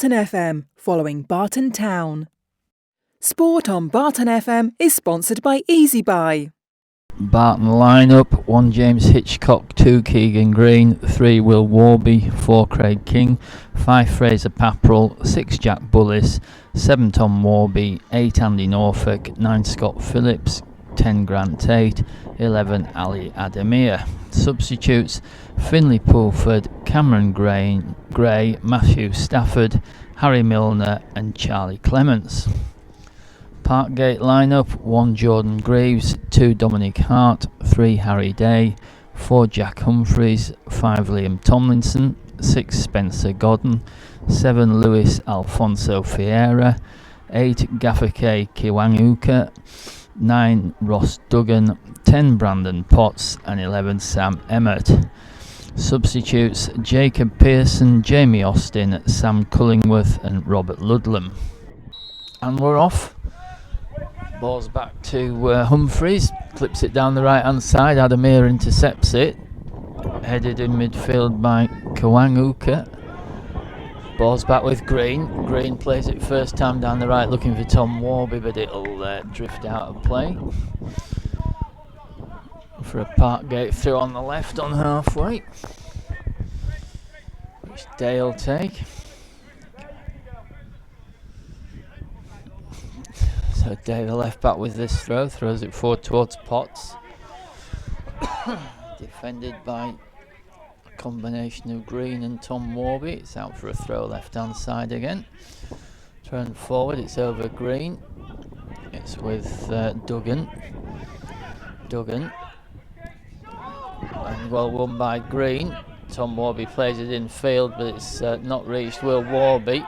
Barton FM, following Barton Town. Sport on Barton FM is sponsored by Easy Buy. Barton lineup: 1 James Hitchcock, 2 Keegan Green, 3 Will Warby, 4 Craig King, 5 Fraser Papperell, 6 Jack Bullis, 7 Tom Warby, 8 Andy Norfolk, 9 Scott Phillips, 10 Grant Tate, 11 Ali Ademir. Substitutes: Finlay Pulford, Cameron Gray, Matthew Stafford, Harry Milner and Charlie Clements. Parkgate lineup: 1 Jordan Greaves, 2 Dominic Hart, 3 Harry Day, 4 Jack Humphreys, 5 Liam Tomlinson, 6 Spencer Godden, 7 Luis Alfonso Fiera, 8 Gafake Kiwanguka, 9 Ross Duggan, 10 Brandon Potts and 11 Sam Emmett. Substitutes: Jacob Pearson, Jamie Austin, Sam Cullingworth and Robert Ludlam. And we're off. Ball's back to Humphreys, clips it down the right hand side, Ademir intercepts it, headed in midfield by Kiwanguka. Ball's back with Green plays it first time down the right looking for Tom Warby, but it'll drift out of play for a Parkgate through on the left on halfway, which Day will take. So Day, the left back with this throw, throws it forward towards Potts. Defended by a combination of Green and Tom Warby. It's out for a throw left hand side again. Turn forward, it's over Green. It's with Duggan. And well won by Green. Tom Warby plays it in field, but it's not reached Will Warby.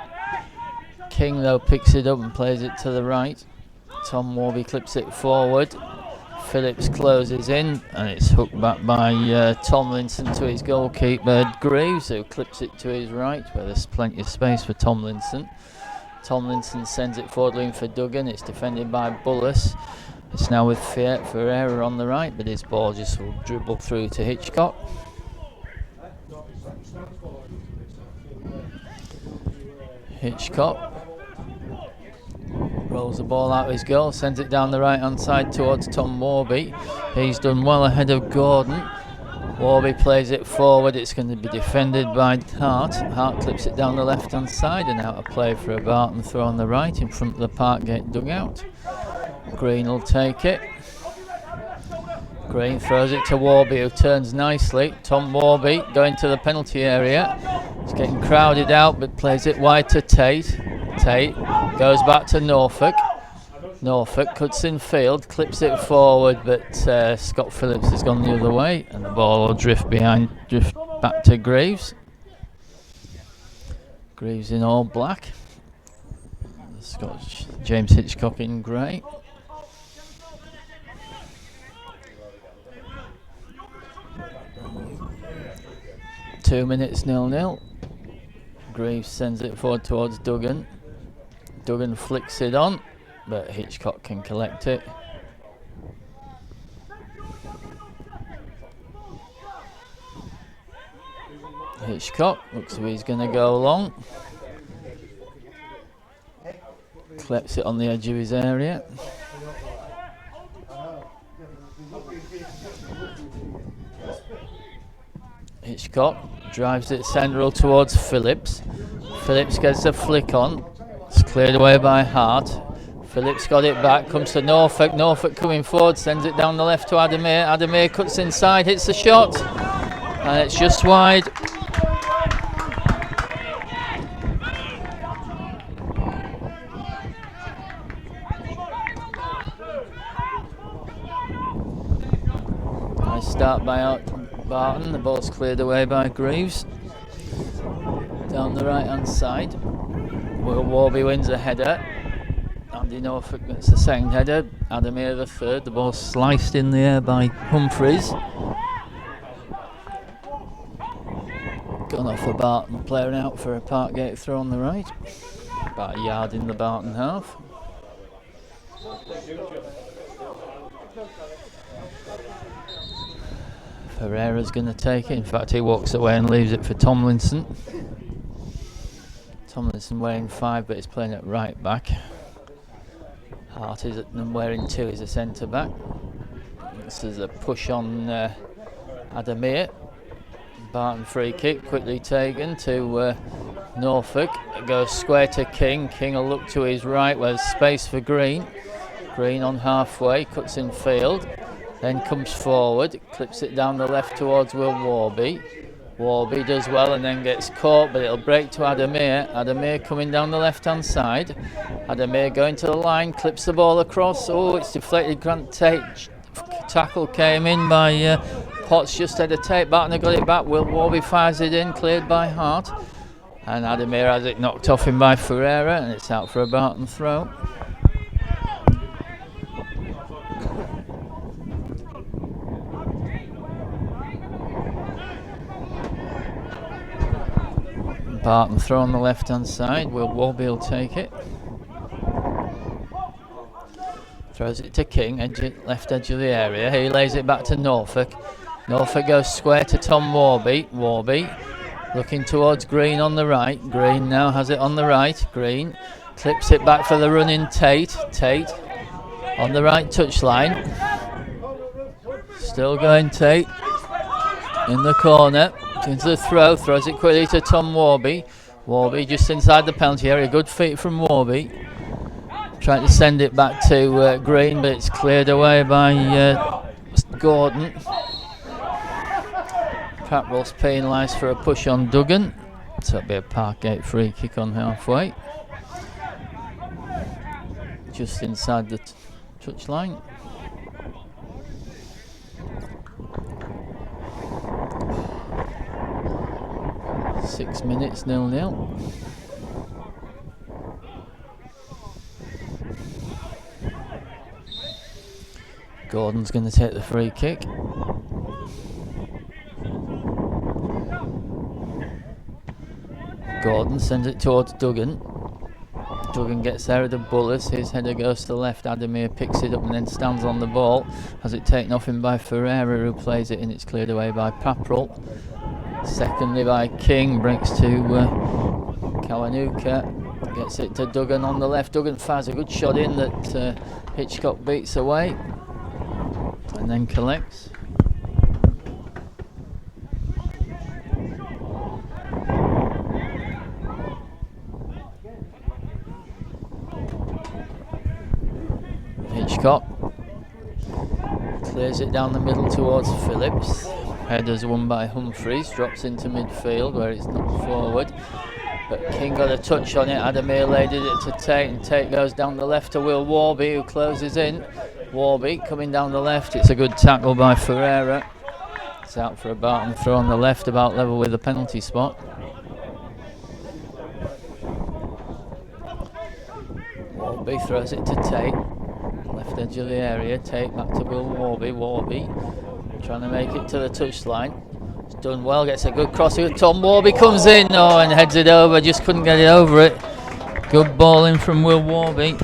King though picks it up and plays it to the right. Tom Warby clips it forward. Phillips closes in and it's hooked back by Tomlinson to his goalkeeper Greaves, who clips it to his right where there's plenty of space for Tomlinson. Tomlinson sends it forward looking for Duggan. It's defended by Bullis. It's now with Ferreira on the right, but his ball just will dribble through to Hitchcock. Hitchcock rolls the ball out of his goal, sends it down the right hand side towards Tom Warby. He's done well ahead of Gordon. Warby plays it forward, it's going to be defended by Hart. Hart clips it down the left hand side and out of play for a Barton throw on the right in front of the Parkgate dugout. Green will take it. Green throws it to Warby, who turns nicely. Tom Warby going to the penalty area. He's getting crowded out but plays it wide to Tate. Tate goes back to Norfolk. Norfolk cuts in field, clips it forward, but Scott Phillips has gone the other way and the ball will drift back to Greaves. Greaves in all black. Scott James Hitchcock in grey. Two minutes 0-0. Greaves sends it forward towards Duggan. Duggan flicks it on, but Hitchcock can collect it. Hitchcock looks like he's going to go long. Clips it on the edge of his area. Hitchcock drives it central towards Phillips. Phillips gets a flick on. It's cleared away by Hart. Phillips got it back, comes to Norfolk. Norfolk coming forward, sends it down the left to Ademir. Ademir cuts inside, hits the shot, and it's just wide. Nice start by Barton. The ball's cleared away by Greaves. Down the right hand side. Will Warby wins a header. Andy Norfolk gets the second header. Ademir the third. The ball sliced in the air by Humphreys. Gone off a Barton player out for a Parkgate throw on the right. About a yard in the Barton half. Ferreira's going to take it. In fact, he walks away and leaves it for Tomlinson. Tomlinson wearing 5, but he's playing at right back. Hart is wearing 2, he's a centre back. This is a push on Adamir. Barton free kick, quickly taken to Norfolk. It goes square to King. King will look to his right where there's space for Green. Green on halfway, cuts in field, then comes forward, clips it down the left towards Will Warby. Warby does well and then gets caught, but it'll break to Adamir. Adamir coming down the left hand side. Adamir going to the line, clips the ball across. Oh, it's deflected. Grant Tate tackle came in by Potts just had a Tate. Barton got it back. Will Warby fires it in, cleared by Hart. And Adamir has it knocked off him by Ferreira, and it's out for a Barton throw. Barton throw on the left hand side. Will Warby will take it. Throws it to King, left edge of the area. He lays it back to Norfolk. Norfolk goes square to Tom Warby. Warby looking towards Green on the right. Green now has it on the right. Green clips it back for the running Tate. Tate on the right touchline. Still going Tate in the corner. Into the throw, throws it quickly to Tom Warby. Warby just inside the penalty area. Good feet from Warby. Trying to send it back to Green, but it's cleared away by Gordon. Pratwell's penalised for a push on Duggan. So it'll be a Parkgate free kick on halfway. Just inside the touchline. 6 minutes, 0-0. Gordon's going to take the free kick. Gordon sends it towards Duggan. Duggan gets there with the Bullis. His header goes to the left. Adamir picks it up and then stands on the ball. Has it taken off him by Ferreira, who plays it in. It's cleared away by Paprell. Secondly by King, brings to Kawanuka, gets it to Duggan on the left. Duggan fires a good shot in that Hitchcock beats away and then collects. Hitchcock clears it down the middle towards Phillips. Headers won by Humphreys, drops into midfield where it's knocked forward. But King got a touch on it. Adamir laid it to Tate, and Tate goes down the left to Will Warby, who closes in. Warby coming down the left. It's a good tackle by Ferreira. It's out for a Barton throw on the left, about level with the penalty spot. Warby throws it to Tate, left edge of the area. Tate back to Will Warby. Warby trying to make it to the touchline. It's done well, gets a good cross. Tom Warby comes in, and heads it over, just couldn't get it over it. Good ball in from Will Warby.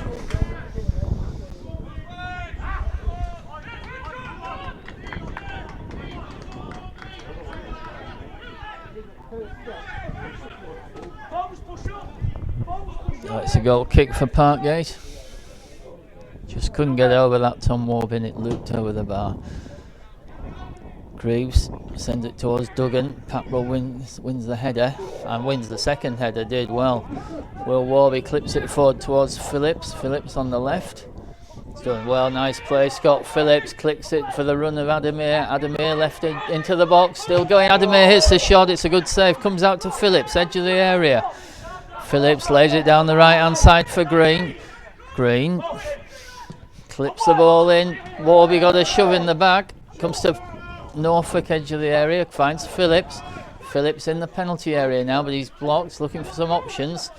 It's a goal kick for Parkgate. Just couldn't get over that Tom Warby, and it looped over the bar. Greaves sends it towards Duggan. Paprell wins the header and wins the second header, did well. Will Warby clips it forward towards Phillips. Phillips on the left. It's done well, nice play. Scott Phillips clicks it for the run of Adamir. Adamir left it into the box, still going. Adamir hits the shot, it's a good save. Comes out to Phillips, edge of the area. Phillips lays it down the right hand side for Green. Green clips the ball in. Warby got a shove in the back. Comes to Norfolk, edge of the area, finds Phillips. Phillips in the penalty area now, but he's blocked, looking for some options.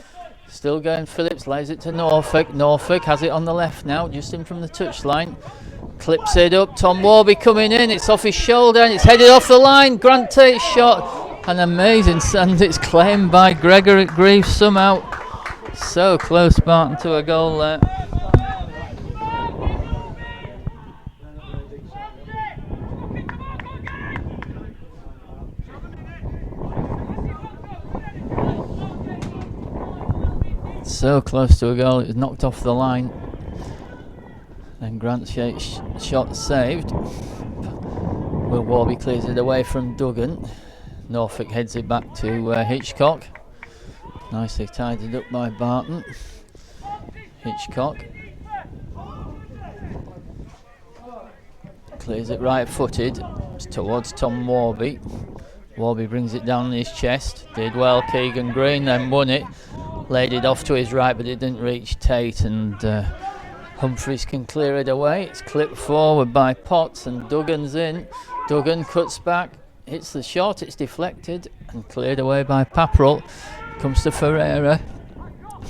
Still going Phillips, lays it to Norfolk. Norfolk has it on the left now, just in from the touchline. Clips it up, Tom Warby coming in, it's off his shoulder and it's headed off the line. Grant Tate's shot, an amazing send. It's claimed by Gregory Greaves somehow. So close, Barton, to a goal there. so close to a goal, it was knocked off the line. Then Grant's shot saved. Will Warby clears it away from Duggan. Norfolk heads it back to Hitchcock. Nicely tidied up by Barton. Hitchcock clears it right footed towards Tom Warby. Warby brings it down on his chest. Did well Keegan Green, then won it. Laid it off to his right, but it didn't reach Tate, and Humphreys can clear it away. It's clipped forward by Potts, and Duggan's in. Duggan cuts back, hits the shot, it's deflected and cleared away by Papperell. Comes to Ferreira.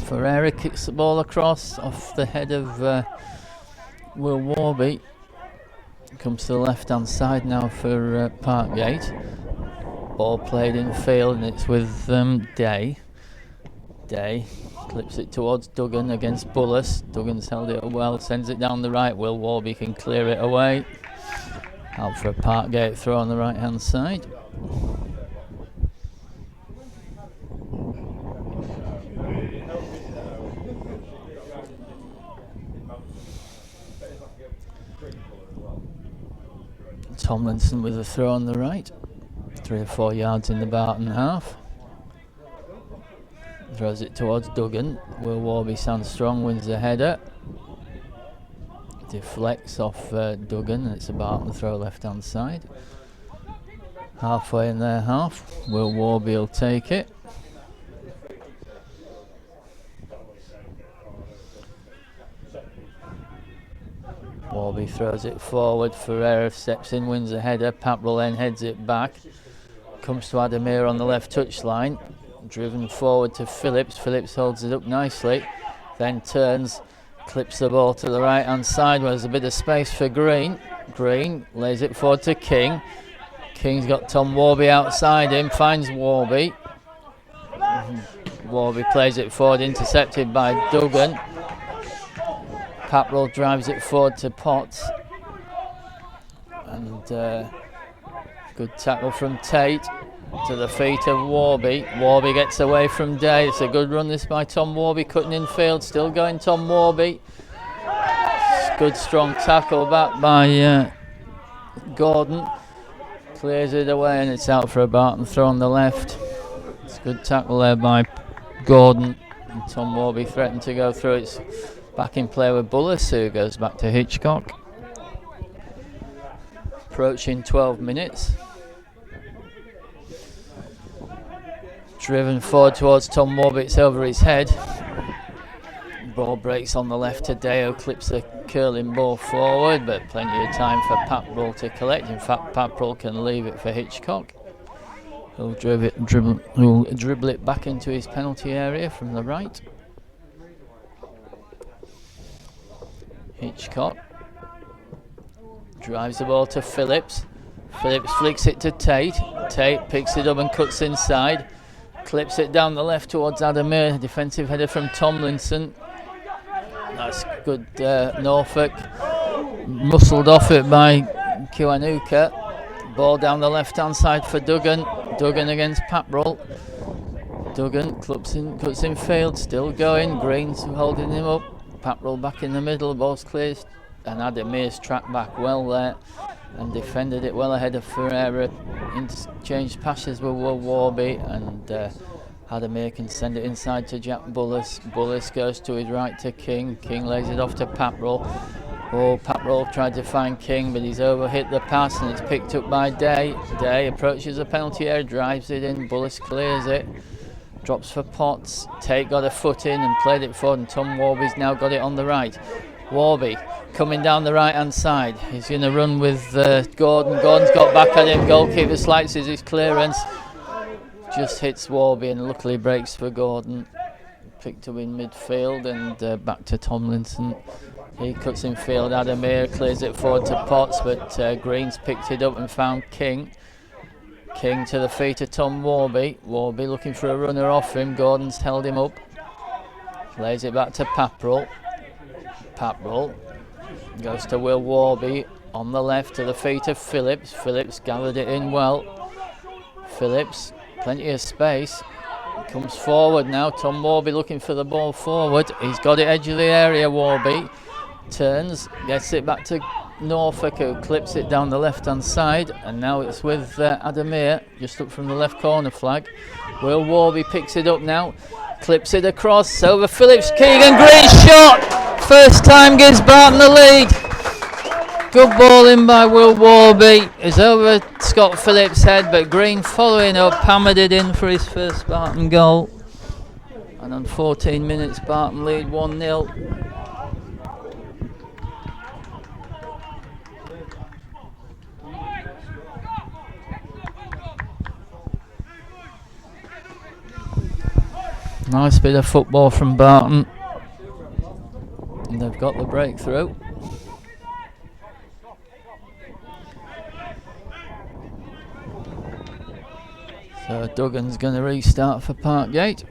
Ferreira kicks the ball across off the head of Will Warby. Comes to the left hand side now for Parkgate. Ball played in field, and it's with Day. Day clips it towards Duggan against Bullis. Duggan's held it well, sends it down the right. Will Warby can clear it away. Out for a Parkgate throw on the right hand side. Tomlinson with a throw on the right. 3 or 4 yards in the Barton half. Throws it towards Duggan. Will Warby stands strong, wins the header. Deflects off Duggan, and it's a Barton throw left hand side. Halfway in their half. Will Warby will take it. Warby throws it forward. Ferreira steps in, wins the header. Papperell then heads it back. Comes to Adamir on the left touchline. Driven forward to Phillips. Phillips holds it up nicely. Then turns, clips the ball to the right hand side where there's a bit of space for Green. Green lays it forward to King. King's got Tom Warby outside him, finds Warby. Warby plays it forward, intercepted by Duggan. Papperell drives it forward to Potts. And good tackle from Tate to the feet of Warby. Warby gets away from Day. It's a good run this by Tom Warby, cutting in field. Still going Tom Warby. Good strong tackle back by Gordon. Clears it away, and it's out for a Barton throw on the left. It's a good tackle there by Gordon. And Tom Warby threatened to go through. It's back in play with Bullis, who goes back to Hitchcock. Approaching 12 minutes. Driven forward towards Tom Warby, it's over his head. Ball breaks on the left to Deo, clips the curling ball forward, but plenty of time for Papperell to collect. In fact, Papperell can leave it for Hitchcock, who'll dribble it back into his penalty area from the right. Hitchcock drives the ball to Phillips. Phillips flicks it to Tate. Tate picks it up and cuts inside. Clips it down the left towards Adamir. Defensive header from Tomlinson. That's good. Norfolk muscled off it by Kiwanuka. Ball down the left hand side for Duggan. Duggan against Papperell. Duggan cuts in field. Still going. Green's holding him up. Papperell back in the middle. Ball's cleared. And Adamir's tracked back well there and defended it well ahead of Ferreira. Interchanged passes with Will Warby, and Adamir can send it inside to Jack Bullis. Bullis goes to his right to King. King lays it off to Papperell. Oh, Papperell tried to find King, but he's overhit the pass, and it's picked up by Day. Day approaches the penalty area, drives it in. Bullis clears it. Drops for Potts. Tate got a foot in and played it forward, and Tom Warby's now got it on the right. Warby coming down the right hand side. He's going to run with Gordon. Gordon's got back at him. Goalkeeper slices his clearance. Just hits Warby and luckily breaks for Gordon. Picked up in midfield and back to Tomlinson. He cuts in field. Adamir clears it forward to Potts, but Green's picked it up and found King. King to the feet of Tom Warby. Warby looking for a runner off him. Gordon's held him up. Lays it back to Papperell. Papperell goes to Will Warby on the left to the feet of Phillips. Phillips gathered it in well. Phillips, plenty of space. Comes forward now. Tom Warby looking for the ball forward. He's got it edge of the area, Warby. Turns, gets it back to Norfolk, who clips it down the left-hand side. And now it's with Adamir, just up from the left corner flag. Will Warby picks it up now. Clips it across over Phillips. Keegan Green shot! First time gives Barton the lead. Good ball in by Will Warby. It's over Scott Phillips' head, but Green following up, hammered it in for his first Barton goal. And on 14 minutes, Barton lead 1-0. Nice bit of football from Barton. And they've got the breakthrough. So Duggan's going to restart for Parkgate.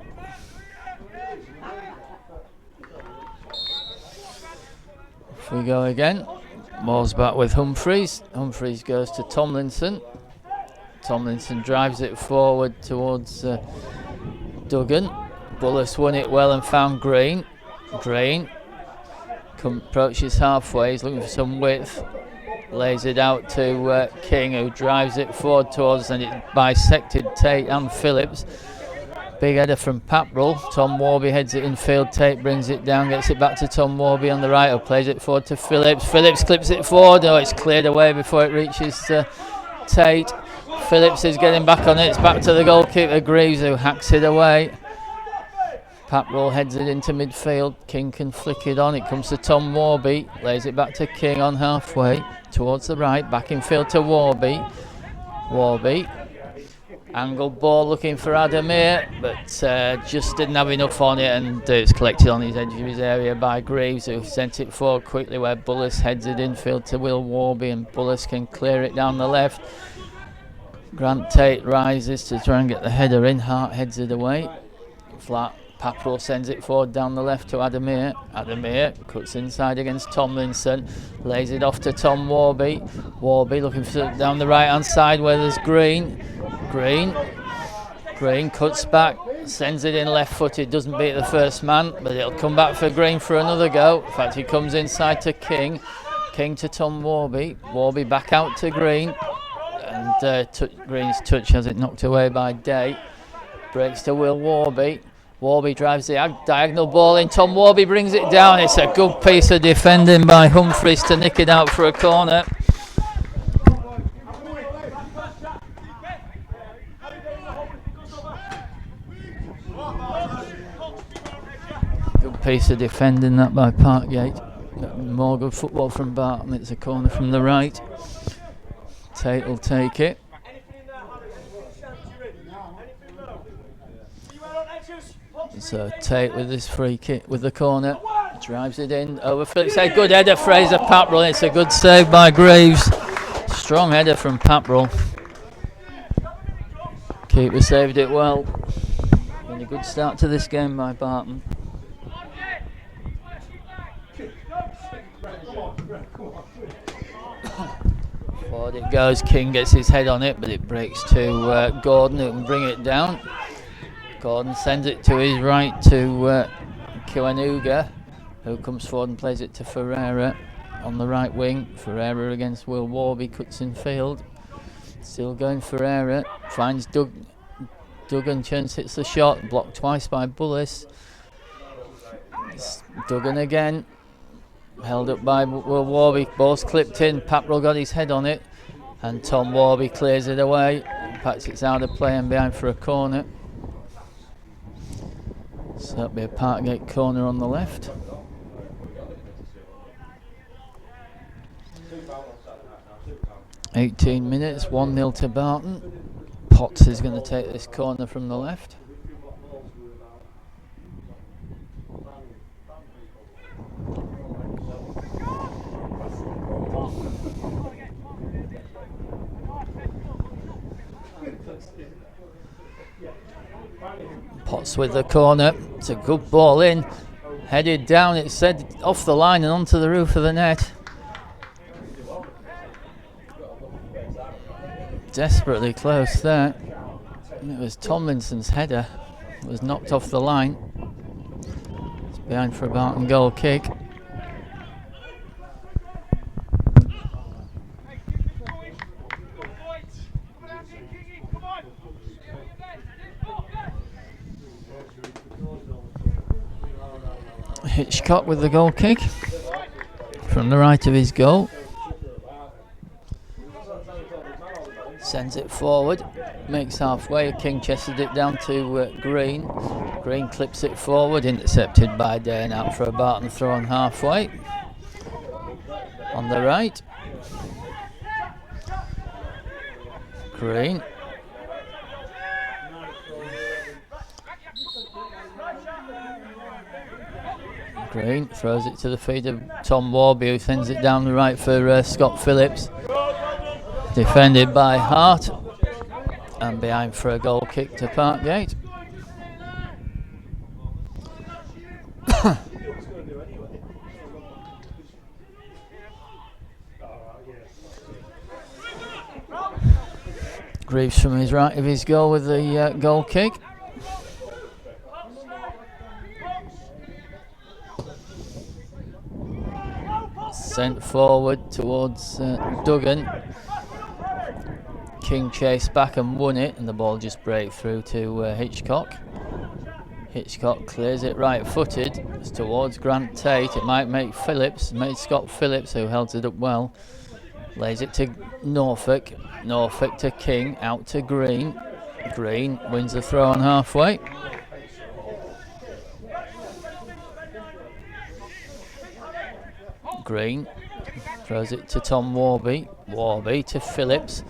Off we go again. Ball's back with Humphreys. Humphreys goes to Tomlinson. Tomlinson drives it forward towards Duggan. Bullis won it well and found Green. Green approaches halfway. He's looking for some width. Lays it out to King, who drives it forward towards, and it bisected Tate and Phillips. Big header from Paprell. Tom Warby heads it infield. Tate brings it down, gets it back to Tom Warby on the right, who plays it forward to Phillips. Phillips clips it forward. Oh, it's cleared away before it reaches Tate. Phillips is getting back on it. It's back to the goalkeeper Greaves, who hacks it away. Paprell heads it into midfield. King can flick it on. It comes to Tom Warby. Lays it back to King on halfway. Towards the right. Back in field to Warby. Warby. Angled ball looking for Adamir. But just didn't have enough on it. And it's collected on his edge of his area by Greaves, who sent it forward quickly, where Bullis heads it infield to Will Warby. And Bullis can clear it down the left. Grant Tate rises to try and get the header in. Hart heads it away. Flat. Paprell sends it forward down the left to Adamir. Adamir cuts inside against Tomlinson. Lays it off to Tom Warby. Warby looking for down the right hand side where there's Green. Green cuts back. Sends it in left footed. Doesn't beat the first man, but it'll come back for Green for another go. In fact, he comes inside to King. King to Tom Warby. Warby back out to Green. And Green's touch has it knocked away by Day. Breaks to Will Warby. Warby drives the diagonal ball in. Tom Warby brings it down. It's a good piece of defending by Humphreys to nick it out for a corner. Good piece of defending that by Parkgate. More good football from Barton. It's a corner from the right. Tate will take it. So Tate with his free kick with the corner, drives it in over Phillips' head. Good header, Fraser Paprell. It's a good save by Greaves. Strong header from Paprell. Keeper saved it well. And a good start to this game by Barton. Forward it goes. King gets his head on it, but it breaks to Gordon, who can bring it down. Gordon sends it to his right to Kiwanuga, who comes forward and plays it to Ferreira on the right wing. Ferreira against Will Warby, cuts in field. Still going Ferreira, finds Duggan, chance hits the shot, blocked twice by Bullis. It's Duggan again, held up by Will Warby, ball's clipped in, Paprell got his head on it, and Tom Warby clears it away. In fact, it's out of play and behind for a corner. So that'll be a Parkgate corner on the left. $18 minutes, 1-0 to Barton. Potts is going to take this corner from the left. Potts with the corner. It's a good ball in. Headed down, it's said off the line and onto the roof of the net. Desperately close there. It was Tomlinson's header. was knocked off the line. It's behind for a Barton goal kick. Hitchcock with the goal kick from the right of his goal. Sends it forward, makes halfway. King chested it down to Green. Green clips it forward, intercepted by Dane, out for a Barton throw on halfway. On the right. Green. Green throws it to the feet of Tom Warby, who sends it down the right for Scott Phillips. Defended by Hart, and behind for a goal kick to Parkgate. Greaves from his right of his goal with the goal kick. Sent forward towards Duggan. King chased back and won it, and the ball just breaks through to Hitchcock. Hitchcock clears it right-footed. It's towards Grant Tate. It might make Scott Phillips, who held it up well. Lays it to Norfolk. Norfolk to King, out to Green. Green wins the throw on halfway. Green throws it to Tom Warby. Warby to Phillips.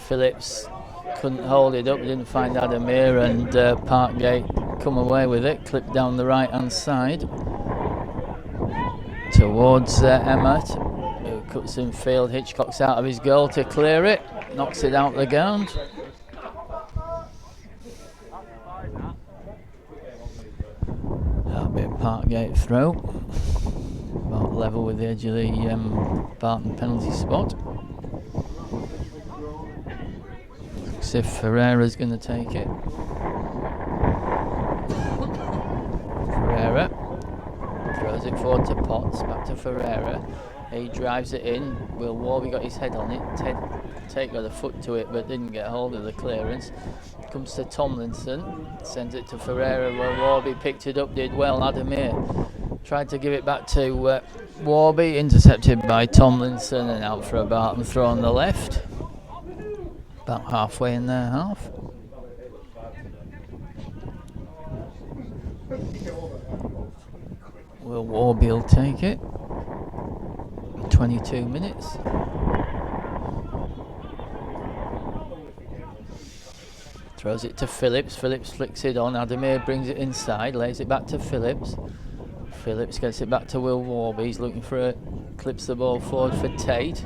Phillips couldn't hold it up, didn't find Adamir, and Parkgate come away with it. Clipped down the right hand side towards Emmett, who cuts in field. Hitchcock's out of his goal to clear it, knocks it out the ground. That'll be a Parkgate throw, about level with the edge of the Barton penalty spot. Looks if Ferreira's going to take it. Ferreira throws it forward to Potts, back to Ferreira. He drives it in. Will Warby got his head on it. Tate got a foot to it but didn't get hold of the clearance. Comes to Tomlinson, sends it to Ferreira where Warby picked it up, did well. Adamir tried to give it back to Warby, intercepted by Tomlinson, and out for a Barton throw on the left. About halfway in their half. Will Warby will take it. 22 minutes. Throws it to Phillips. Phillips flicks it on. Adamir brings it inside, lays it back to Phillips. Phillips gets it back to Will Warby. He's looking for clips the ball forward for Tate.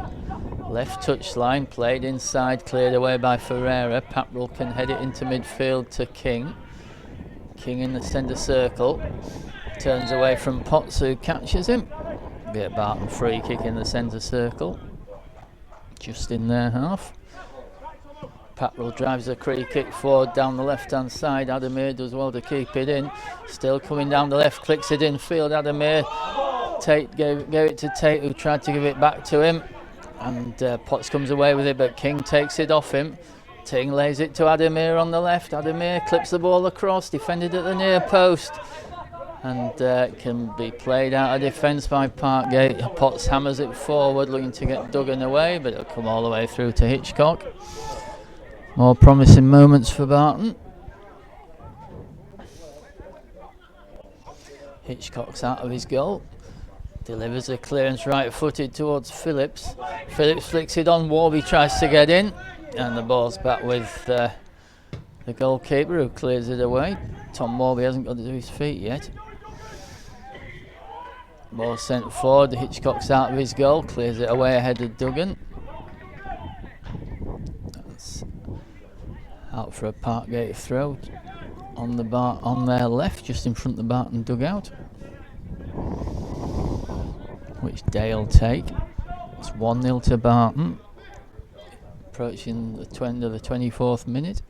Left touch line, played inside, cleared away by Ferreira. Paprell can head it into midfield to King. King in the centre circle. Turns away from Potts, who catches him. Be a Barton free kick in the centre circle. Just in their half. Paprell drives a free kick forward down the left hand side. Adamir does well to keep it in. Still coming down the left, clicks it in field. Adamir. Tate gave it to Tate, who tried to give it back to him. And Potts comes away with it, but King takes it off him. Ting lays it to Adamir on the left. Adamir clips the ball across, defended at the near post. And can be played out of defence by Parkgate. Potts hammers it forward, looking to get Duggan away, but it'll come all the way through to Hitchcock. More promising moments for Barton. Hitchcock's out of his goal. Delivers a clearance right-footed towards Phillips. Phillips flicks it on. Warby tries to get in, and the ball's back with the goalkeeper, who clears it away. Tom Warby hasn't got it to his feet yet. Ball sent forward. Hitchcock's out of his goal, clears it away ahead of Duggan. That's out for a Parkgate throw on their left, just in front of the Barton dugout, which Dale take. It's 1-0 to Barton, approaching the end of the 24th minute.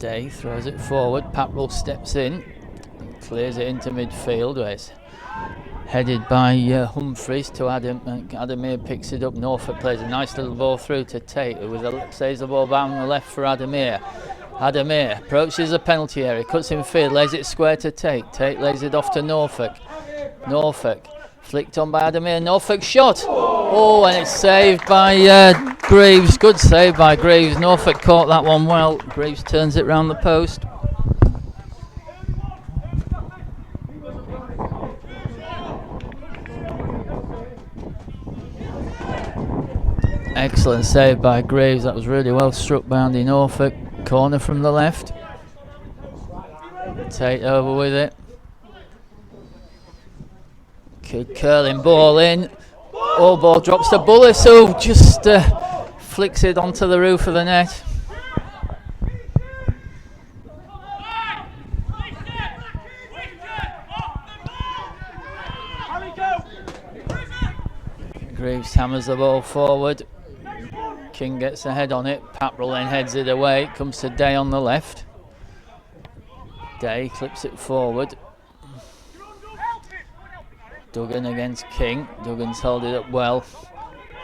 Day throws it forward. Paprell steps in, clears it into midfield where it's headed by Humphreys to Adam. Adamir picks it up. Norfolk plays a nice little ball through to Tate, who saves the ball back on the left for Adamir. Adamir approaches the penalty area, cuts in field, lays it square to Tate. Tate lays it off to Norfolk. Norfolk flicked on by Adamir. Norfolk shot. Oh, and it's saved by Greaves. Good save by Greaves. Norfolk caught that one well. Greaves turns it round the post. Excellent save by Greaves. That was really well struck by Andy Norfolk. Corner from the left. Tate over with it. Curling ball in. Oh, ball drops to Bullis, who just flicks it onto the roof of the net. Greaves hammers the ball forward. King gets a head on it. Paprell then heads it away. Comes to Day on the left. Day clips it forward. Duggan against King. Duggan's held it up well.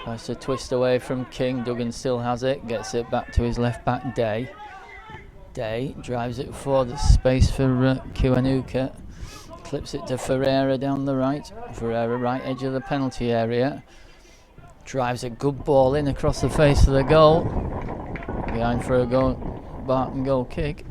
Tries to twist away from King. Duggan still has it. Gets it back to his left back Day. Day drives it forward. There's space for Kiwanuka. Clips it to Ferreira down the right. Ferreira right edge of the penalty area. Drives a good ball in across the face of the goal. Behind for a goal. Barton goal kick.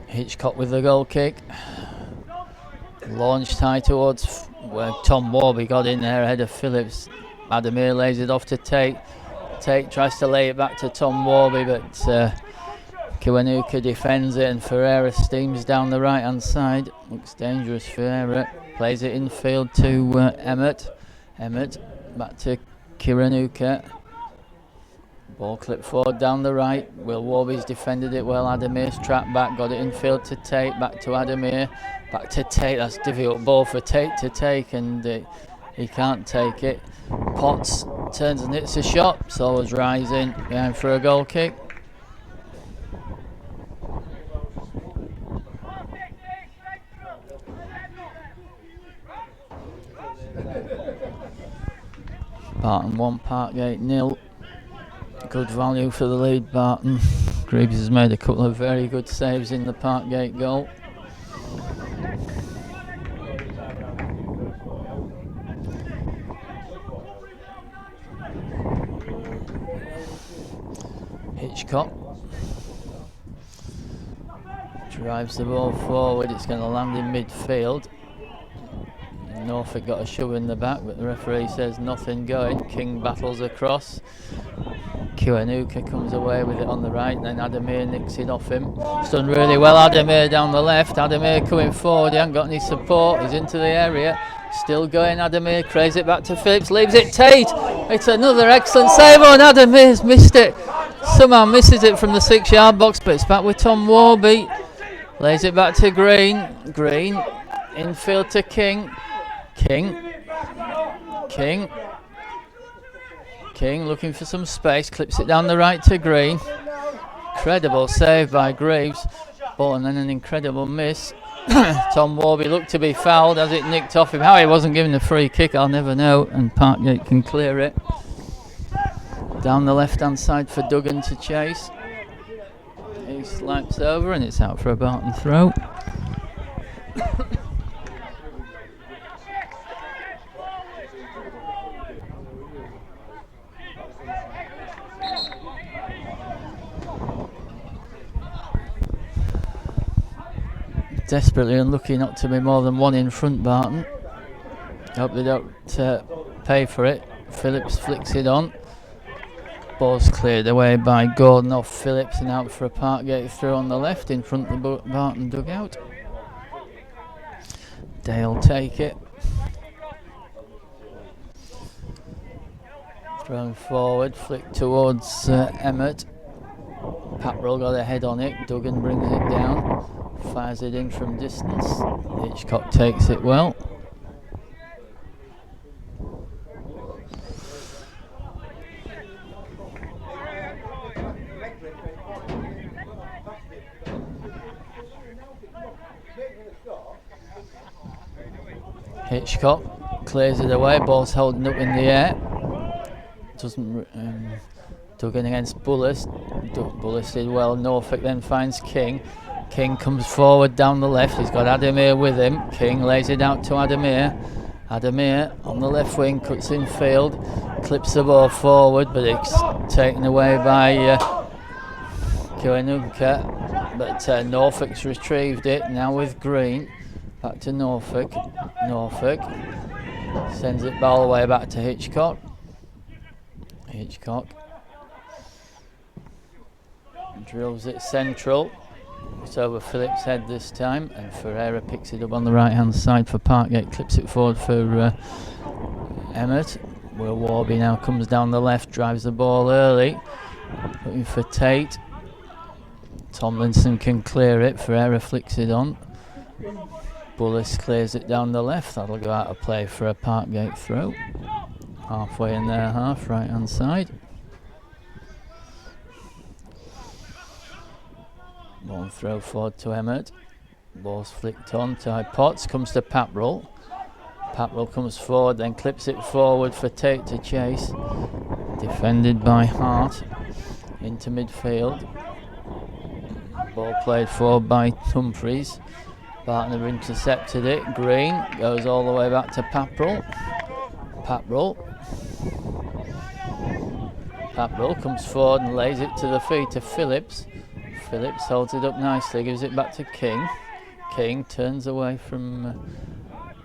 Hitchcock with the goal kick. Launched high towards where Tom Warby got in there ahead of Phillips. Adamir lays it off to Tate. Tate tries to lay it back to Tom Warby, but Kiwanuka defends it and Ferreira steams down the right hand side. Looks dangerous. Ferreira plays it infield to Emmett. Emmett back to Kiwanuka. Ball clipped forward down the right. Will Warby's defended it well. Adamir's trapped back, got it infield to Tate, back to Adamir, back to Tate. That's a difficult ball for Tate to take, and he can't take it. Potts turns and hits a shot. So was Rising behind for a goal kick. Barton 1, Parkgate 0. Good value for the lead, Barton. Greaves has made a couple of very good saves in the Parkgate goal. Hitchcock drives the ball forward. It's going to land in midfield. Norfolk got a shove in the back, but the referee says nothing going. King battles across. Kiwanuka comes away with it on the right, and then Adamir nicks it off him. It's done really well. Adamir down the left. Adamir coming forward. He hasn't got any support. He's into the area. Still going. Adamir craves it back to Phillips. Leaves it Tate. It's another excellent save on Adamir's missed it. Somehow misses it from the 6-yard box, but it's back with Tom Warby. Lays it back to Green. Green infield to King. King looking for some space, clips it down the right to Green. Incredible save by Greaves. Ball and then an incredible miss. Tom Warby looked to be fouled as it nicked off him. How he wasn't given a free kick, I'll never know. And Parkgate can clear it. Down the left hand side for Duggan to chase. He slaps over and it's out for a Barton throw. Desperately unlucky not to be more than one in front, Barton. Hope they don't pay for it. Phillips flicks it on. Ball's cleared away by Gordon off Phillips and out for a Parkgate throw on the left in front of the Barton dugout. Dale take it. Thrown forward, flick towards Emmett. Paprell got a head on it. Duggan brings it down, fires it in from distance. Hitchcock takes it well. Hitchcock clears it away, ball's holding up in the air. Doesn't Duggan against Bullis. Bullis did well. Norfolk then finds King. King comes forward down the left. He's got Adamir with him. King lays it out to Adamir. Adamir on the left wing, cuts in field, clips the ball forward, but it's taken away by Kiwanuka. But Norfolk's retrieved it. Now with Green. Back to Norfolk. Norfolk sends it all the way back to Hitchcock. Hitchcock drills it central. It's over Phillips' head this time, and Ferreira picks it up on the right hand side for Parkgate, clips it forward for Emmett. Will Warby now comes down the left, drives the ball early, looking for Tate. Tomlinson can clear it, Ferreira flicks it on. Bullis clears it down the left. That'll go out of play for a Parkgate throw. Halfway in their half, right hand side. Ball throw forward to Emmett. Ball's flicked on to Potts, comes to Paprell. Paprell comes forward, then clips it forward for Tate to chase. Defended by Hart. Into midfield. Ball played forward by Humphreys. Barton have intercepted it. Green goes all the way back to Paprell. Paprell comes forward and lays it to the feet of Phillips. Phillips holds it up nicely, gives it back to King. King turns away from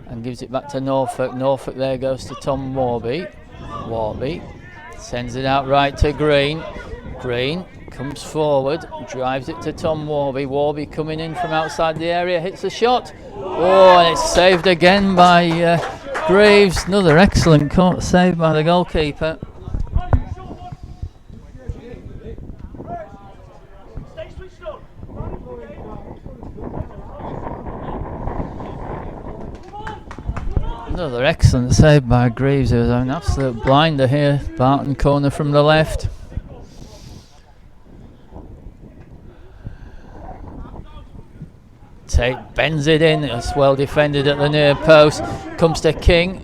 and gives it back to Norfolk. Norfolk there goes to Tom Warby. Warby sends it out right to Green. Green comes forward, drives it to Tom Warby. Warby coming in from outside the area, hits the shot. Oh, and it's saved again by Graves. Another excellent save by the goalkeeper. Another excellent save by Greaves. It was an absolute blinder here. Barton corner from the left. Tate bends it in. It's well defended at the near post. Comes to King.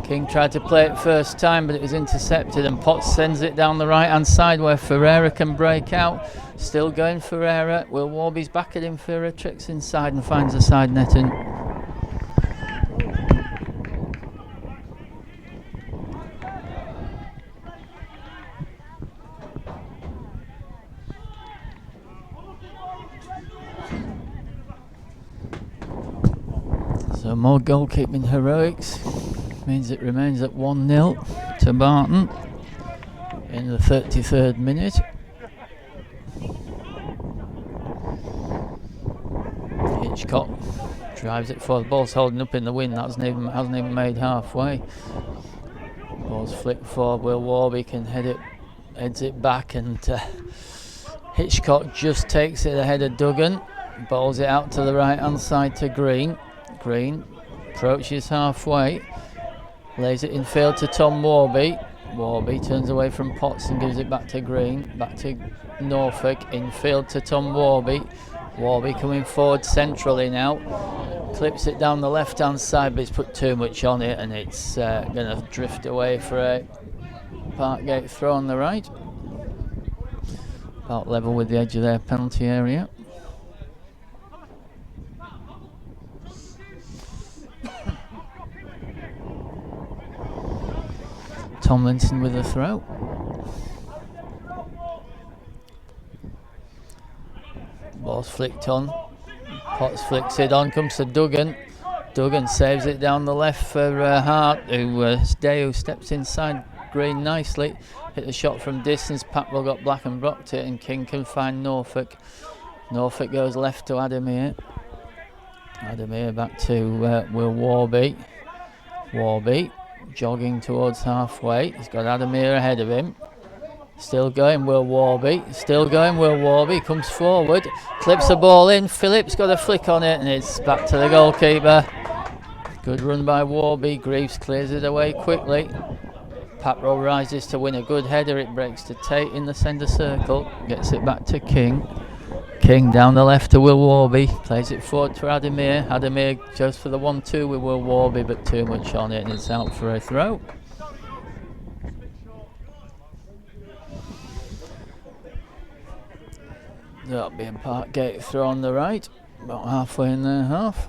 King tried to play it first time, but it was intercepted, and Potts sends it down the right hand side where Ferreira can break out. Still going Ferreira. Will Warby's back at him. Ferreira tricks inside and finds the side netting. So more goalkeeping heroics means it remains at 1-0 to Barton in the 33rd minute. Hitchcock drives it forward. The ball's holding up in the wind. That hasn't even made halfway. Ball's flicked forward. Will Warby can heads it back, and Hitchcock just takes it ahead of Duggan. Bowls it out to the right hand side to Green. Green approaches halfway, lays it in field to Tom Warby. Warby turns away from Potts and gives it back to Green. Back to Norfolk, in field to Tom Warby. Warby coming forward centrally now. Clips it down the left hand side, but it's put too much on it, and it's going to drift away for a Parkgate throw on the right. About level with the edge of their penalty area. Tomlinson with a throw. Ball's flicked on. Potts flicks it on, comes to Duggan. Duggan saves it down the left for Hart, who steps inside Green nicely. Hit the shot from distance. Paprell got black and blocked it, and King can find Norfolk. Norfolk goes left to Adamir. Adamir back to Will Warby. Warby jogging towards halfway. He's got Adamir ahead of him. Still going, Will Warby. Still going, Will Warby. Comes forward. Clips the ball in. Phillips got a flick on it, and it's back to the goalkeeper. Good run by Warby. Greaves clears it away quickly. Paprell rises to win a good header. It breaks to Tate in the centre circle. Gets it back to King. King down the left to Will Warby. Plays it forward to Adamir. Adamir goes for the 1-2 with Will Warby, but too much on it, and it's out for a throw. That'll be a Parkgate throw on the right, about halfway in their half.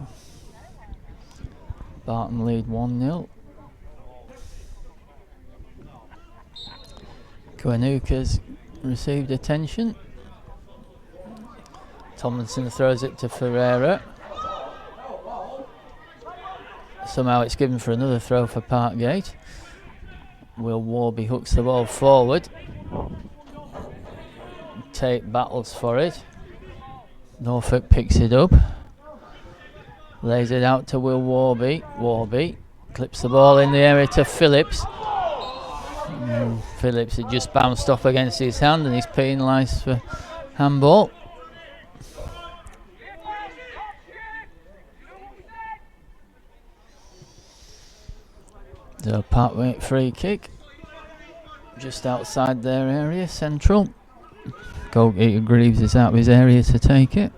Barton lead 1-0. Gwenuka's received attention. Tomlinson throws it to Ferreira. Somehow it's given for another throw for Parkgate. Will Warby hooks the ball forward. Tate battles for it. Norfolk picks it up. Lays it out to Will Warby. Warby clips the ball in the area to Phillips. Phillips had just bounced off against his hand, and he's penalised for handball. The Parkgate free kick just outside their area, central. Goalkeeper Greaves is out of his area to take it.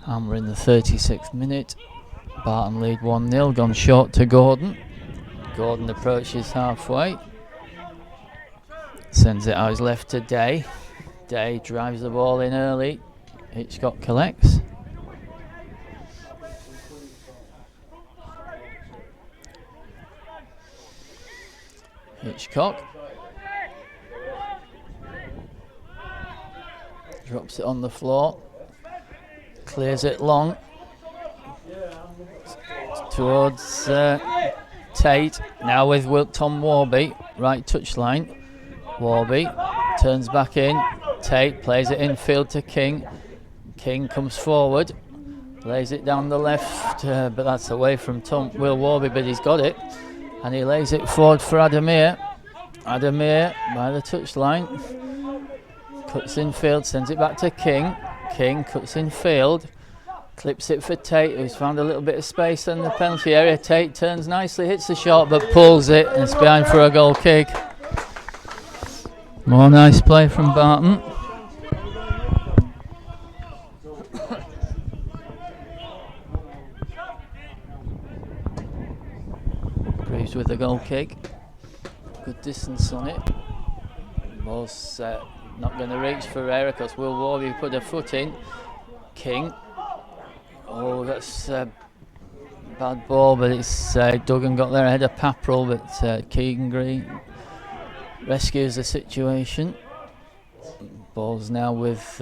And we're in the 36th minute. Barton lead 1-0, gone short to Gordon. Gordon approaches halfway. Sends it out his left to Day. Day drives the ball in early. Hitchcock collects. Hitchcock drops it on the floor, clears it long towards Tate, now with Tom Warby, right touchline. Warby turns back in, Tate plays it infield to King. King comes forward, lays it down the left, but that's away from Will Warby, but he's got it. And he lays it forward for Adamir. Adamir by the touchline. Cuts in field, sends it back to King. King cuts in field. Clips it for Tate, who's found a little bit of space in the penalty area. Tate turns nicely, hits the shot, but pulls it, and it's behind for a goal kick. More nice play from Barton. Greaves with the goal kick. Good distance on it. Ball's not going to reach Ferreira because Will Warby put a foot in. King. Oh, that's a bad ball, but it's Duggan got there ahead of Paprell, but Keegan Green rescues the situation. Ball's now with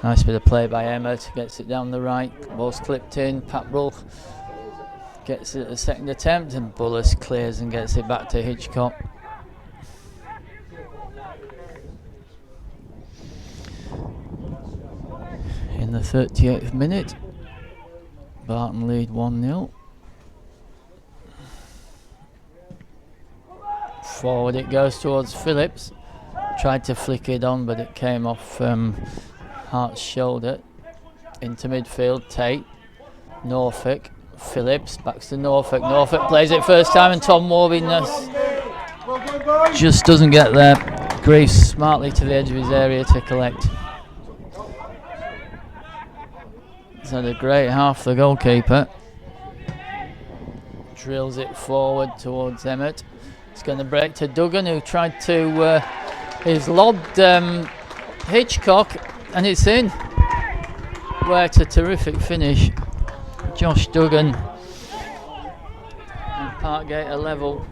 nice bit of play by Emmett, gets it down the right. Ball's clipped in. Paprell gets it at the second attempt, and Bullis clears and gets it back to Hitchcock. In the 38th minute, Barton lead 1-0. Forward it goes towards Phillips. Tried to flick it on, but it came off Hart's shoulder. Into midfield, Tate. Norfolk. Phillips backs to Norfolk. Norfolk plays it first time, and Tom Warby just doesn't get there. Greaves smartly to the edge of his area to collect. He's had a great half, the goalkeeper. Drills it forward towards Emmett. It's going to break to Duggan, who tried to... he's lobbed Hitchcock, and it's in. What a terrific finish. Josh Duggan. And Parkgate are level.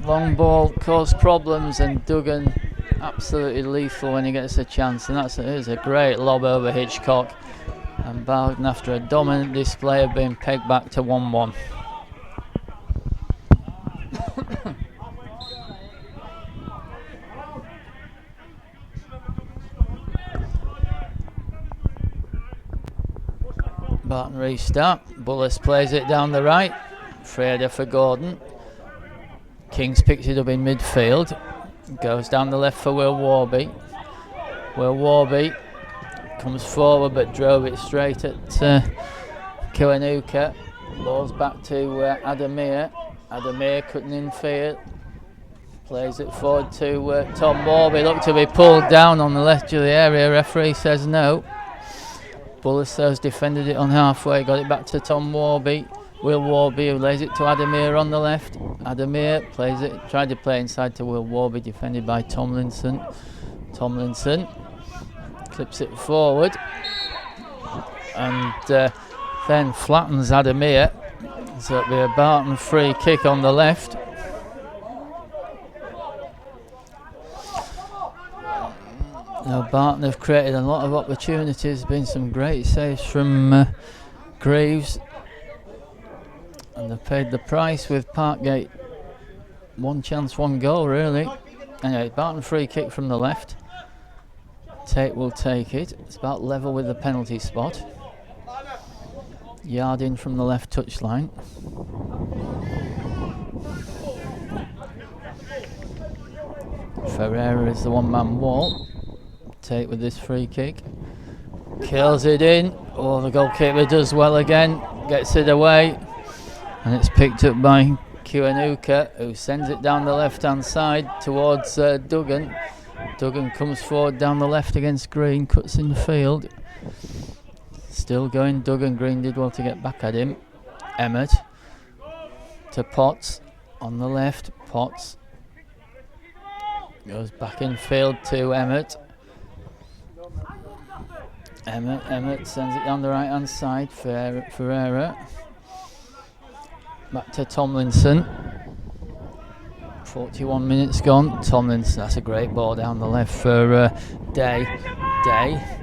Long ball caused problems, and Duggan absolutely lethal when he gets a chance, and here's a great lob over Hitchcock, and Barton, after a dominant display, of being pegged back to 1-1. Barton restart. Bullis plays it down the right. Fraser for Gordon. Kings picks it up in midfield. Goes down the left for Will Warby. Will Warby comes forward but drove it straight at Kiwanuka. Ball's back to Adamir. Adamir cutting in field. Plays it forward to Tom Warby. Looked to be pulled down on the left of the area. Referee says no. Bullis has defended it on halfway. Got it back to Tom Warby. Will Warby, who lays it to Adamir on the left. Adamir plays it, tried to play inside to Will Warby, defended by Tomlinson. Tomlinson clips it forward and then flattens Adamir. So it'll be a Barton free kick on the left. Now Barton have created a lot of opportunities. Been some great saves from Greaves. And they've paid the price with Parkgate. One chance, one goal, really. Anyway, Barton free kick from the left. Tate will take it. It's about level with the penalty spot. Yard in from the left touchline. Ferreira is the one-man wall. Tate with this free kick. Kills it in. Oh, the goalkeeper does well again. Gets it away. And it's picked up by Kiwanuka, who sends it down the left-hand side towards Duggan. Duggan comes forward down the left against Green, cuts in the field. Still going Duggan. Green did well to get back at him. Emmett to Potts on the left. Potts goes back in field to Emmett. Emmett sends it down the right-hand side. Ferreira. Back to Tomlinson. 41 minutes gone. Tomlinson, that's a great ball down the left for Day. Day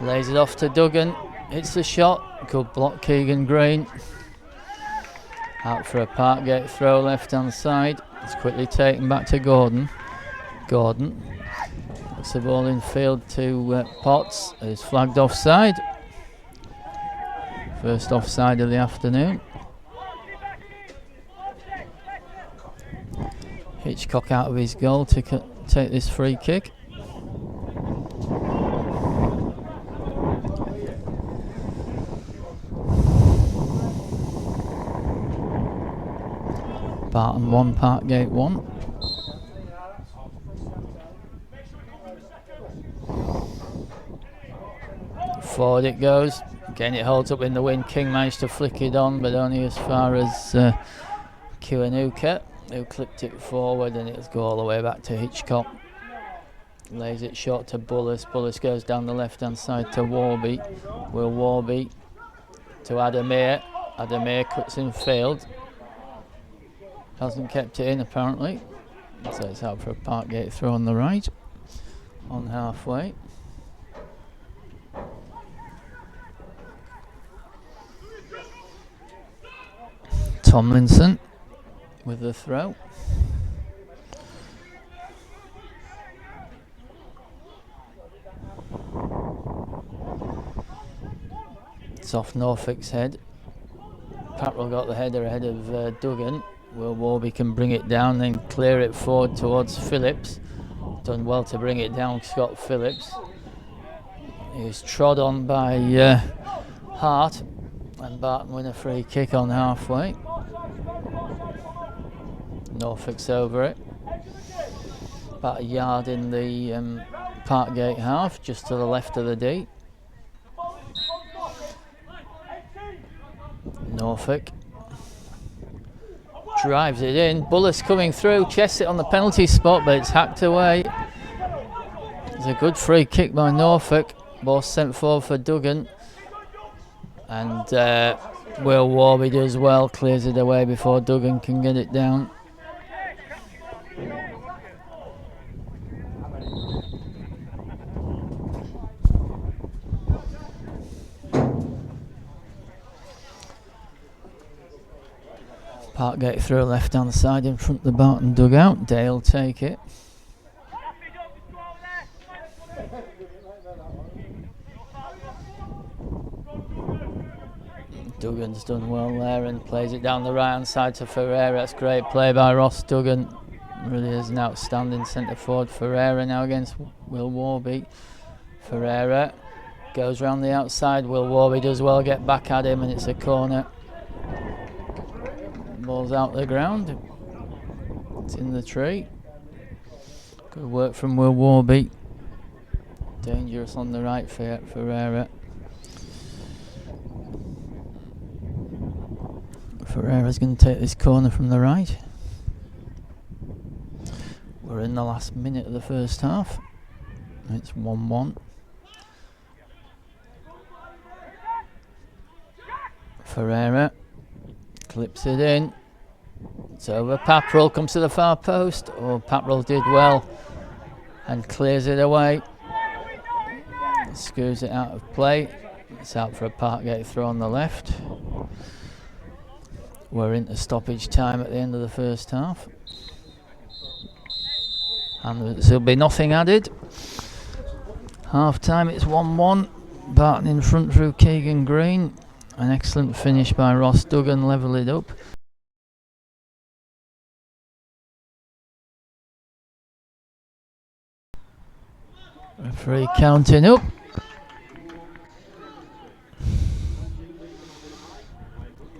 lays it off to Duggan. Hits the shot. Good block, Keegan Green. Out for a Parkgate throw left hand side. It's quickly taken back to Gordon. Gordon puts the ball in field to Potts. It's flagged offside. First offside of the afternoon. Hitchcock out of his goal to take this free kick. Barton 1, Parkgate 1. Forward it goes. Again it holds up in the wind. King managed to flick it on, but only as far as Kiwanuka, who clipped it forward, and it'll go all the way back to Hitchcock. Lays it short to Bullis. Bullis goes down the left hand side to Warby. Will Warby to Adamir. Adamir cuts in field. Hasn't kept it in apparently. So it's out for a Parkgate throw on the right. On halfway. Tomlinson with the throw. It's off Norfolk's head. Patrol got the header ahead of Duggan. Will Warby can bring it down, then clear it forward towards Phillips. Done well to bring it down, Scott Phillips. He was trod on by Hart, and Barton win a free kick on halfway. Norfolk's over it. About a yard in the Parkgate half, just to the left of the D. Norfolk drives it in. Bullis coming through, chests it on the penalty spot, but it's hacked away. It's a good free kick by Norfolk. Ball sent forward for Duggan. And Will Warby does well, clears it away before Duggan can get it down. Parkgate through left hand side in front of the Barton dugout. Dale take it. Duggan's done well there and plays it down the right hand side to Ferreira. That's great play by Ross Duggan. Really is an outstanding centre forward. Ferreira now against Will Warby. Ferreira goes round the outside. Will Warby does well, get back at him, and it's a corner. Ball's out the ground. It's in the tree. Good work from Will Warby. Dangerous on the right for Ferreira. Ferreira's going to take this corner from the right. We're in the last minute of the first half. It's 1-1. Ferreira clips it in. It's over. Paprell comes to the far post. Oh, Paprell did well and clears it away. Screws it out of play. It's out for a Parkgate throw on the left. We're into stoppage time at the end of the first half. And there'll be nothing added. Half time, it's 1-1. Barton in front through Keegan Green. An excellent finish by Ross Duggan, level it up. Referee counting up.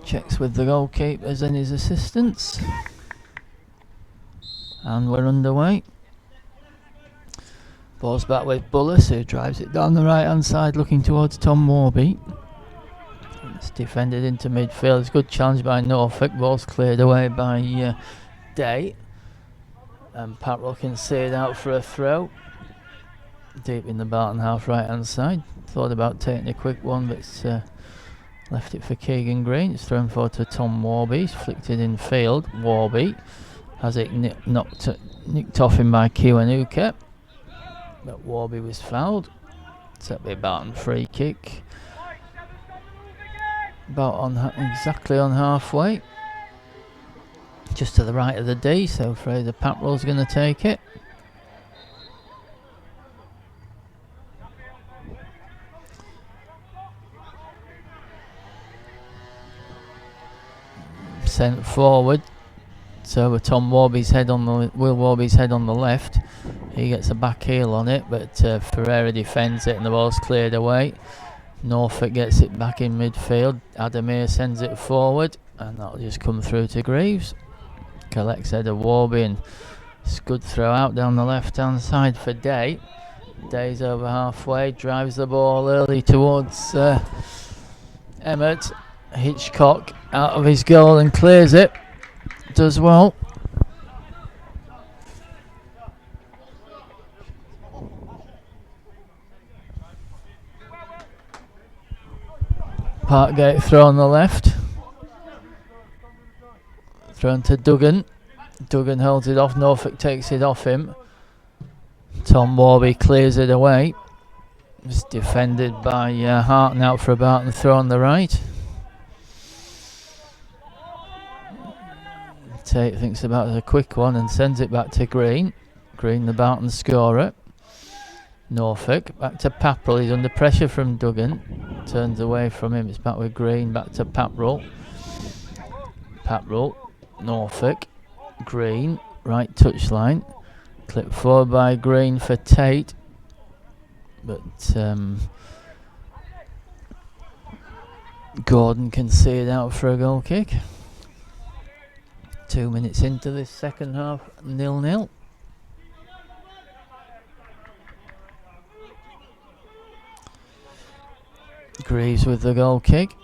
Checks with the goalkeepers and his assistants. And we're underway. Ball's back with Bullis, who drives it down the right hand side looking towards Tom Warby. It's defended into midfield. It's a good challenge by Norfolk. Ball's cleared away by Day. And Paprell can see it out for a throw. Deep in the Barton half right hand side. Thought about taking a quick one, but left it for Keegan Green. It's thrown forward to Tom Warby. He's flicked it in field. Warby has it nicked off him by Kiwanuka. But Warby was fouled. So that'll be a Barton free kick. About exactly on halfway. Just to the right of the D, so Fraser Paprell's going to take it. Sent forward. So with Will Warby's head on the left. He gets a back heel on it, but Ferreira defends it and the ball's cleared away. Norfolk gets it back in midfield. Adamir sends it forward and that'll just come through to Greaves. Collects head of Warby and it's a good throw out down the left hand side for Day. Day's over halfway, drives the ball early towards Emmett. Hitchcock out of his goal and clears it. Does well. Parkgate throw on the left. Thrown to Duggan. Duggan holds it off. Norfolk takes it off him. Tom Warby clears it away. It's defended by Hart and out for a Barton throw on the right. Tate thinks about it a quick one and sends it back to Green. Green, the Barton scorer. Norfolk back to Paprell. He's under pressure from Duggan. Turns away from him. It's back with Green. Back to Paprell. Paprell. Norfolk. Green. Right touchline. Clipped forward by Green for Tate. But Gordon can see it out for a goal kick. 2 minutes into this second half, 0-0. Greaves with the goal kick.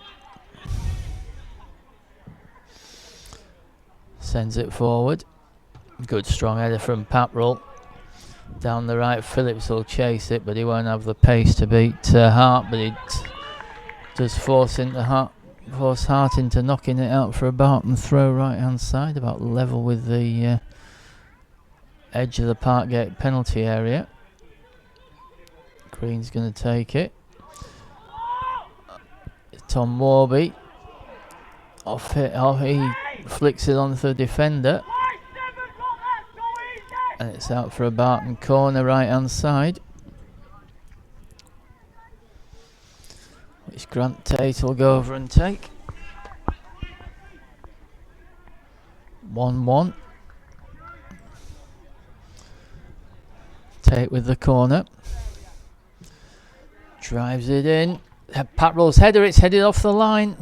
Sends it forward. Good strong header from Paprell. Down the right, Phillips will chase it, but he won't have the pace to beat Hart, but it does force Hart into knocking it out for a Barton throw right hand side, about level with the edge of the Parkgate penalty area. Green's going to take it. Tom Warby off he flicks it onto the defender and it's out for a Barton corner right hand side, which Grant Tate will go over and take. 1-1. Tate with the corner. Drives it in. Patrol's header, it's headed off the line.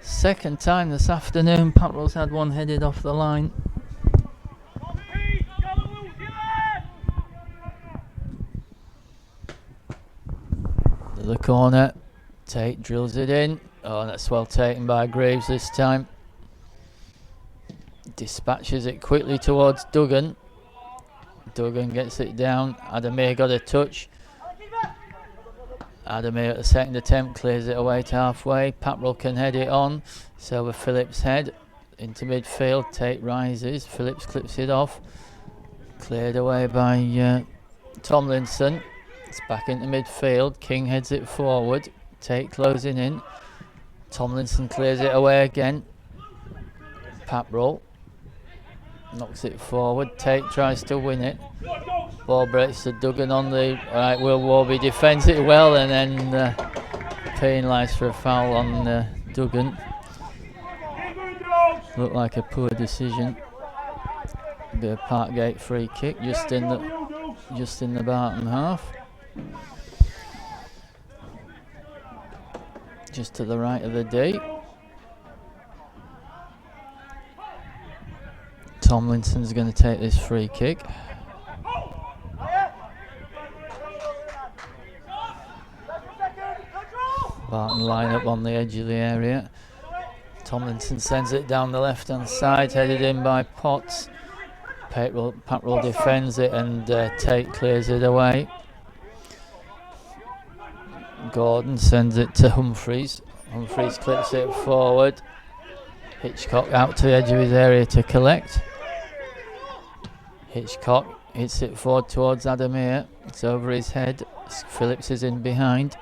Second time this afternoon Patrol's had one headed off the line. To the corner. Tate drills it in. Oh, that's well taken by Graves this time. Dispatches it quickly towards Duggan. Duggan gets it down. Adamir got a touch. Adamir at the second attempt clears it away to halfway. Patrol can head it on. It's over Phillips' head into midfield. Tate rises. Phillips clips it off. Cleared away by Tomlinson. It's back into midfield. King heads it forward. Tate closing in. Tomlinson clears it away again. Patrol knocks it forward. Tate tries to win it. Ball breaks to Duggan on the right. Will Warby defends it well and then penalised for a foul on Duggan. Looked like a poor decision. Bit of Parkgate free kick just in the Barton half. Just to the right of the D. Tomlinson's going to take this free kick. Barton line up on the edge of the area. Tomlinson sends it down the left hand side, headed in by Potts. Patrol defends it and Tate clears it away. Gordon sends it to Humphreys. Humphreys clips it forward. Hitchcock out to the edge of his area to collect. Hitchcock hits it forward towards Adamir. It's over his head. Phillips is in behind.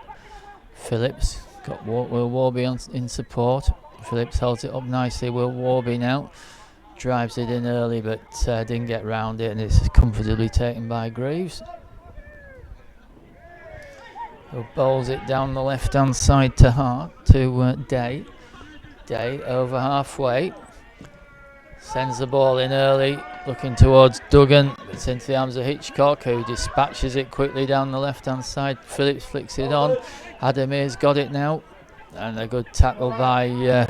Phillips got Will Warby in support. Phillips holds it up nicely. Will Warby now drives it in early but didn't get round it, and it's comfortably taken by Greaves. Who bowls it down the left hand side to Day. Day over halfway. Sends the ball in early, looking towards Duggan. It's into the arms of Hitchcock, who dispatches it quickly down the left hand side. Phillips flicks it on. Adamir's got it now. And a good tackle by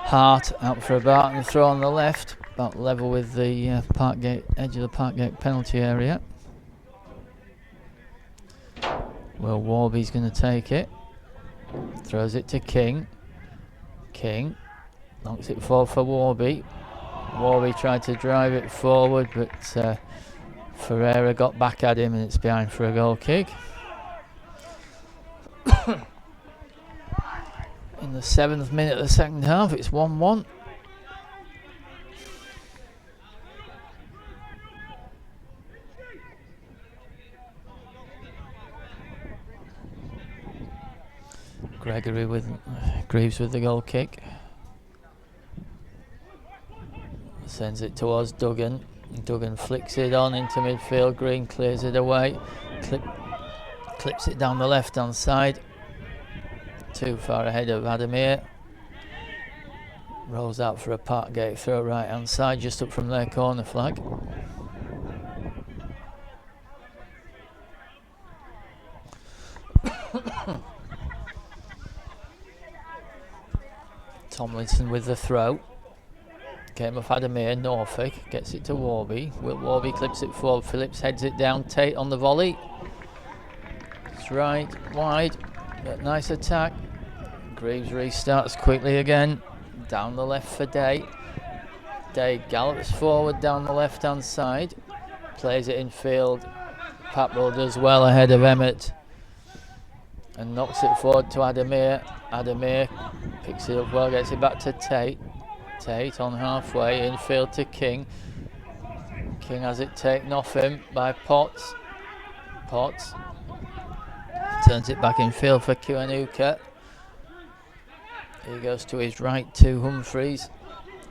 Hart out for a Barton throw on the left. About level with the Parkgate edge of the Parkgate penalty area. Well, Warby's going to take it. Throws it to King. King knocks it forward for Warby. Warby tried to drive it forward, but Ferreira got back at him and it's behind for a goal kick. In the 7th minute of the second half, it's 1-1. Greaves with the goal kick. Sends it towards Duggan. Duggan flicks it on into midfield. Green clears it away. Clips it down the left hand side. Too far ahead of Adamir. Rolls out for a Parkgate throw right hand side, just up from their corner flag. Tomlinson with the throw. Came off Adamir. Norfolk gets it to Warby. Warby clips it forward. Phillips heads it down. Tate on the volley. It's right, wide. Nice attack. Greaves restarts quickly again. Down the left for Day. Day gallops forward down the left hand side. Plays it in field. Patrol does well ahead of Emmett. And knocks it forward to Adamir. Adamir picks it up well, gets it back to Tate. Tate on halfway, infield to King. King has it taken off him by Potts. Potts turns it back in field for Kiwanuka. He goes to his right to Humphreys.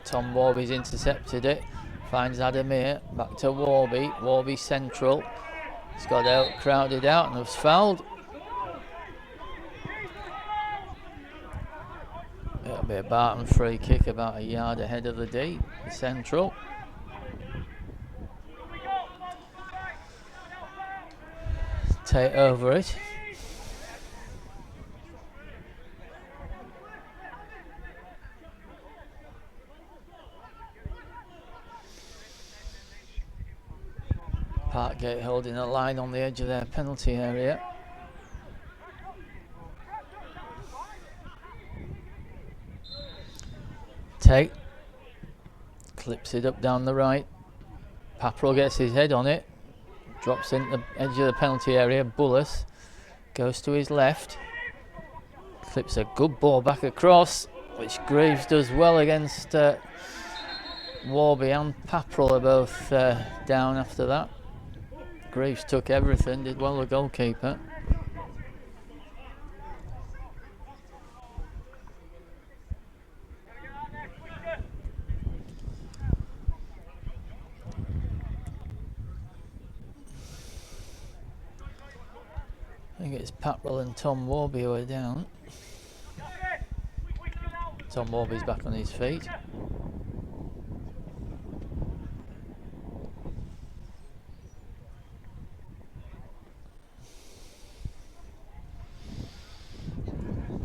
Tom Warby's intercepted it. Finds Adamir. Back to Warby. Warby central. He's got out, crowded out, and was fouled. Be a Barton free kick about a yard ahead of the D, the central. Take over it. Parkgate holding a line on the edge of their penalty area. Tate clips it up down the right. Paprell gets his head on it, drops in the edge of the penalty area. Bullis goes to his left, clips a good ball back across, which Greaves does well against Warby, and Paprell are both down after that. Greaves took everything, did well the goalkeeper. I think it's Paprell and Tom Warby who are down. Tom Warby's back on his feet.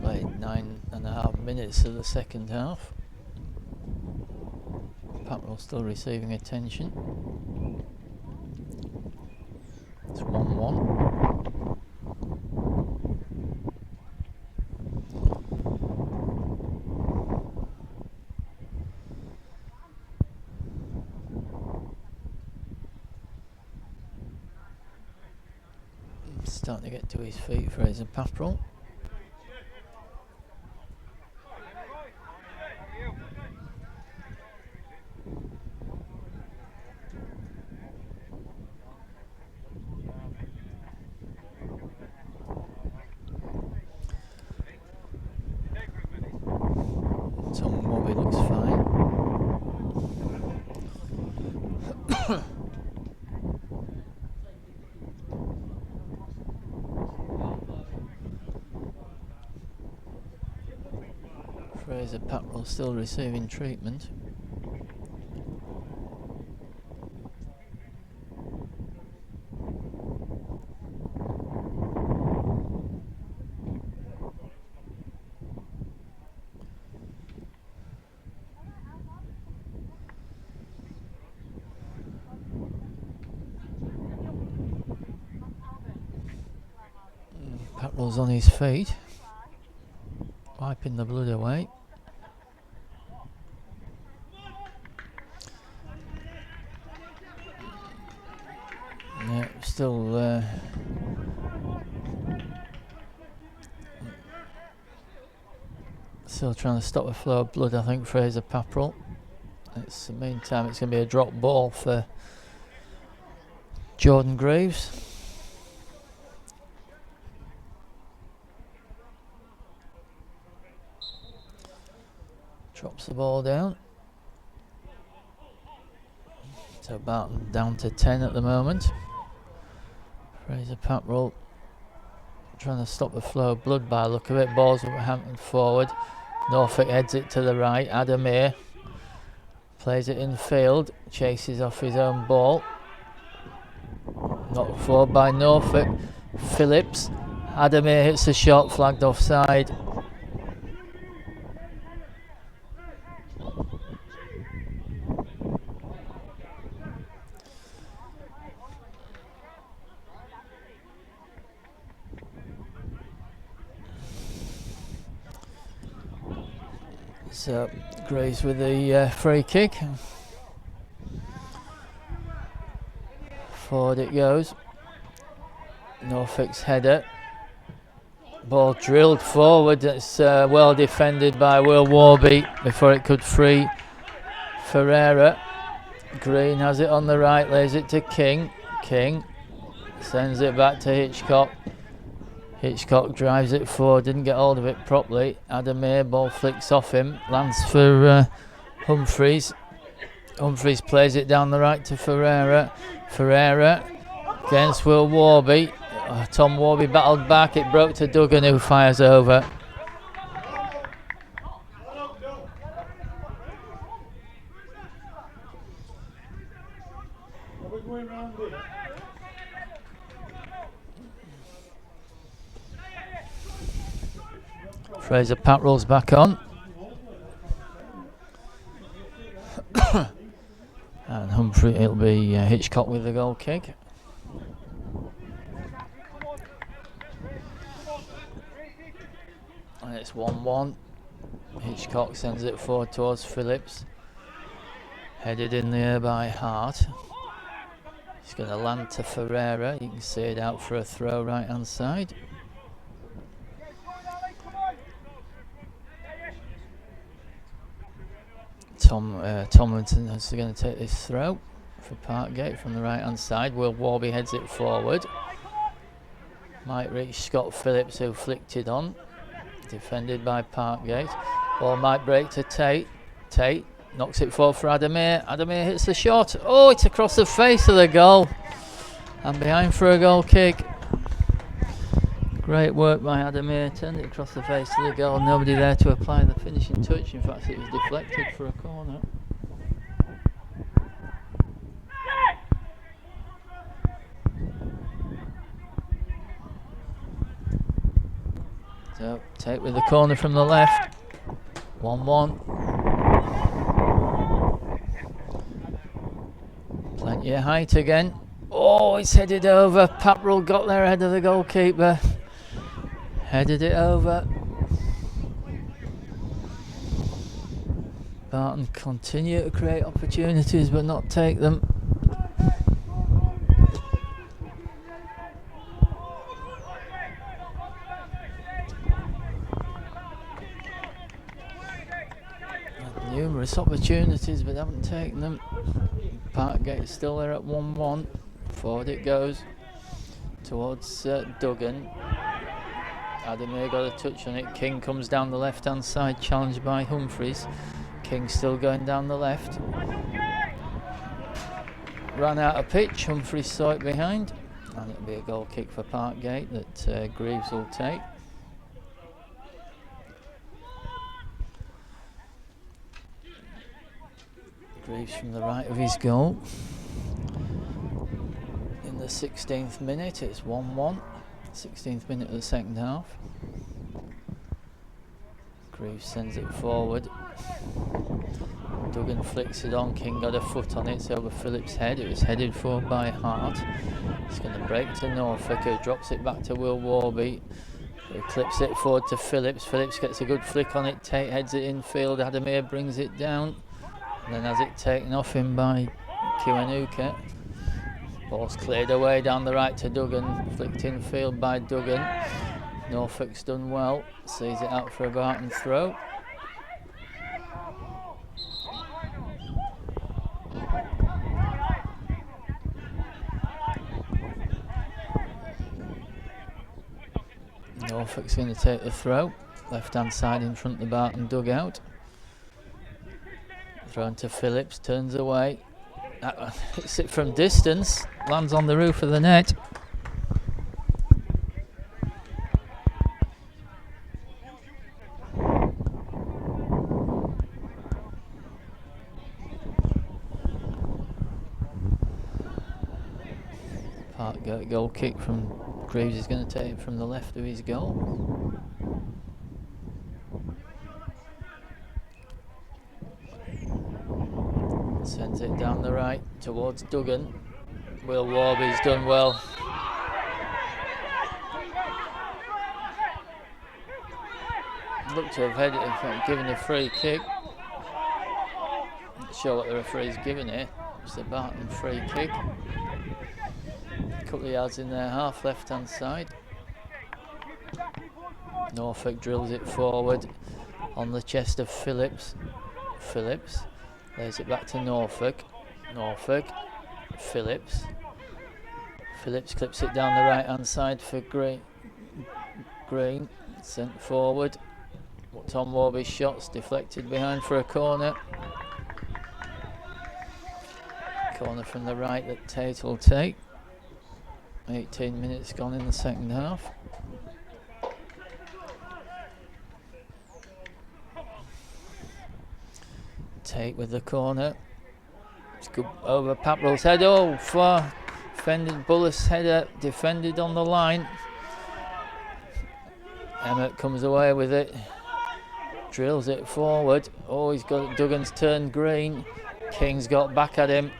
Played 9.5 minutes of the second half. Paprell still receiving attention. It's 1-1. Starting to get to his feet, Fraser Paprell. Tom Warby looks fine. Fraser Paprell still receiving treatment. Paprell's on his feet, wiping the blood away. Yeah, still trying to stop the flow of blood, I think, Fraser Paprell. It's the meantime it's going to be a drop ball for Jordan Greaves. Drops the ball down. So Barton down to 10 at the moment. Fraser Paprell trying to stop the flow of blood by the look of it. Ball's Hampton forward. Norfolk heads it to the right. Adamir plays it in field. Chases off his own ball. Knocked forward by Norfolk. Phillips. Adamir hits the shot, flagged offside. So Graves with the free kick. Forward it goes. Norfolk's header. Ball drilled forward. It's well defended by Will Warby before it could free Ferreira. Green has it on the right, lays it to King. King sends it back to Hitchcock. Hitchcock drives it forward, didn't get hold of it properly. Adamir, ball flicks off him, lands for Humphreys. Humphreys plays it down the right to Ferreira. Ferreira against Will Warby. Tom Warby battled back, it broke to Duggan, who fires over. Fraser Patrol's back on. And Humphrey, it'll be Hitchcock with the goal kick. And it's 1-1. Hitchcock sends it forward towards Phillips. Headed in the air by Hart. He's going to land to Ferreira. You can see it out for a throw right hand side. Tomlinson is going to take this throw for Parkgate from the right hand side. Will Warby heads it forward. Might reach Scott Phillips, who flicked it on. Defended by Parkgate. Ball might break to Tate. Tate knocks it forward for Adamir. Adamir hits the shot. Oh, it's across the face of the goal. And behind for a goal kick. Great work by Adamir. Turned it across the face of the goal. Nobody there to apply the finishing touch. In fact, it was deflected for a corner. So, Tate with the corner from the left. 1-1. Plenty of height again. Oh, it's headed over. Paprell got there ahead of the goalkeeper. Headed it over. Barton continue to create opportunities but not take them. Numerous opportunities but haven't taken them. Parkgate is still there at 1-1. Forward it goes towards Duggan. Adamir got a touch on it. King comes down the left hand side, challenged by Humphreys. King still going down the left. Ran out of pitch. Humphreys saw it behind, and it'll be a goal kick for Parkgate that Greaves will take. Greaves from the right of his goal. In the 16th minute, it's 1-1. 16th minute of the second half. Greaves sends it forward. Duggan flicks it on. King got a foot on it. It's over Phillips' head. It was headed forward by Hart. It's going to break to Norfolk, who drops it back to Will Warby, who clips it forward to Phillips. Phillips gets a good flick on it. Tate heads it infield. Adamir brings it down and then has it taken off him by Kiwanuka. Ball's cleared away down the right to Duggan. Flicked infield by Duggan. Norfolk's done well. Sees it out for a Barton throw. Norfolk's going to take the throw. Left hand side in front of the Barton dugout. Thrown to Phillips. Turns away. Hits it from distance. Lands on the roof of the net. Parkgate goal kick from Greaves is going to take it from the left of his goal. Sends it down the right towards Duggan. Will Warby's done well. Looked to have headed it, in fact, given a free kick. Not sure what the referee's given it. It's the Barton free kick. A couple of yards in their half, left hand side. Norfolk drills it forward on the chest of Phillips. Phillips lays it back to Norfolk. Norfolk. Phillips. Phillips clips it down the right hand side for Green. Green sent forward. Tom Warby's shots deflected behind for a corner. Corner from the right that Tate will take. 18 minutes gone in the second half. Tate with the corner. It's good over Paprell's head. Oh, far. Defended Bullis header. Defended on the line. Emmett comes away with it. Drills it forward. Oh, he's got Duggan's turned green. King's got back at him.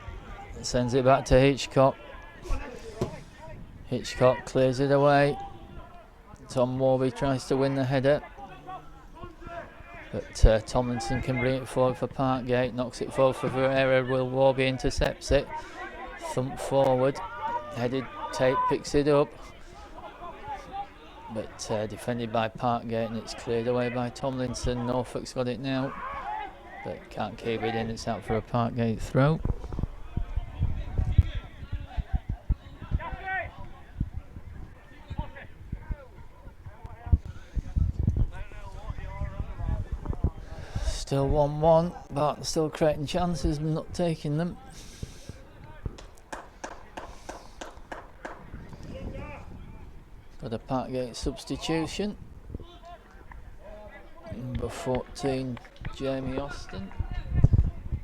Sends it back to Hitchcock. Hitchcock clears it away. Tom Warby tries to win the header. But Tomlinson can bring it forward for Parkgate. Knocks it forward for Ferreira. Will Warby intercepts it. Thump forward. Headed Tate picks it up. But defended by Parkgate, and it's cleared away by Tomlinson. Norfolk's got it now, but can't keep it in. It's out for a Parkgate throw. Still 1-1. Barton still creating chances, but not taking them. Got a Parkgate substitution. Number 14, Jamie Austin,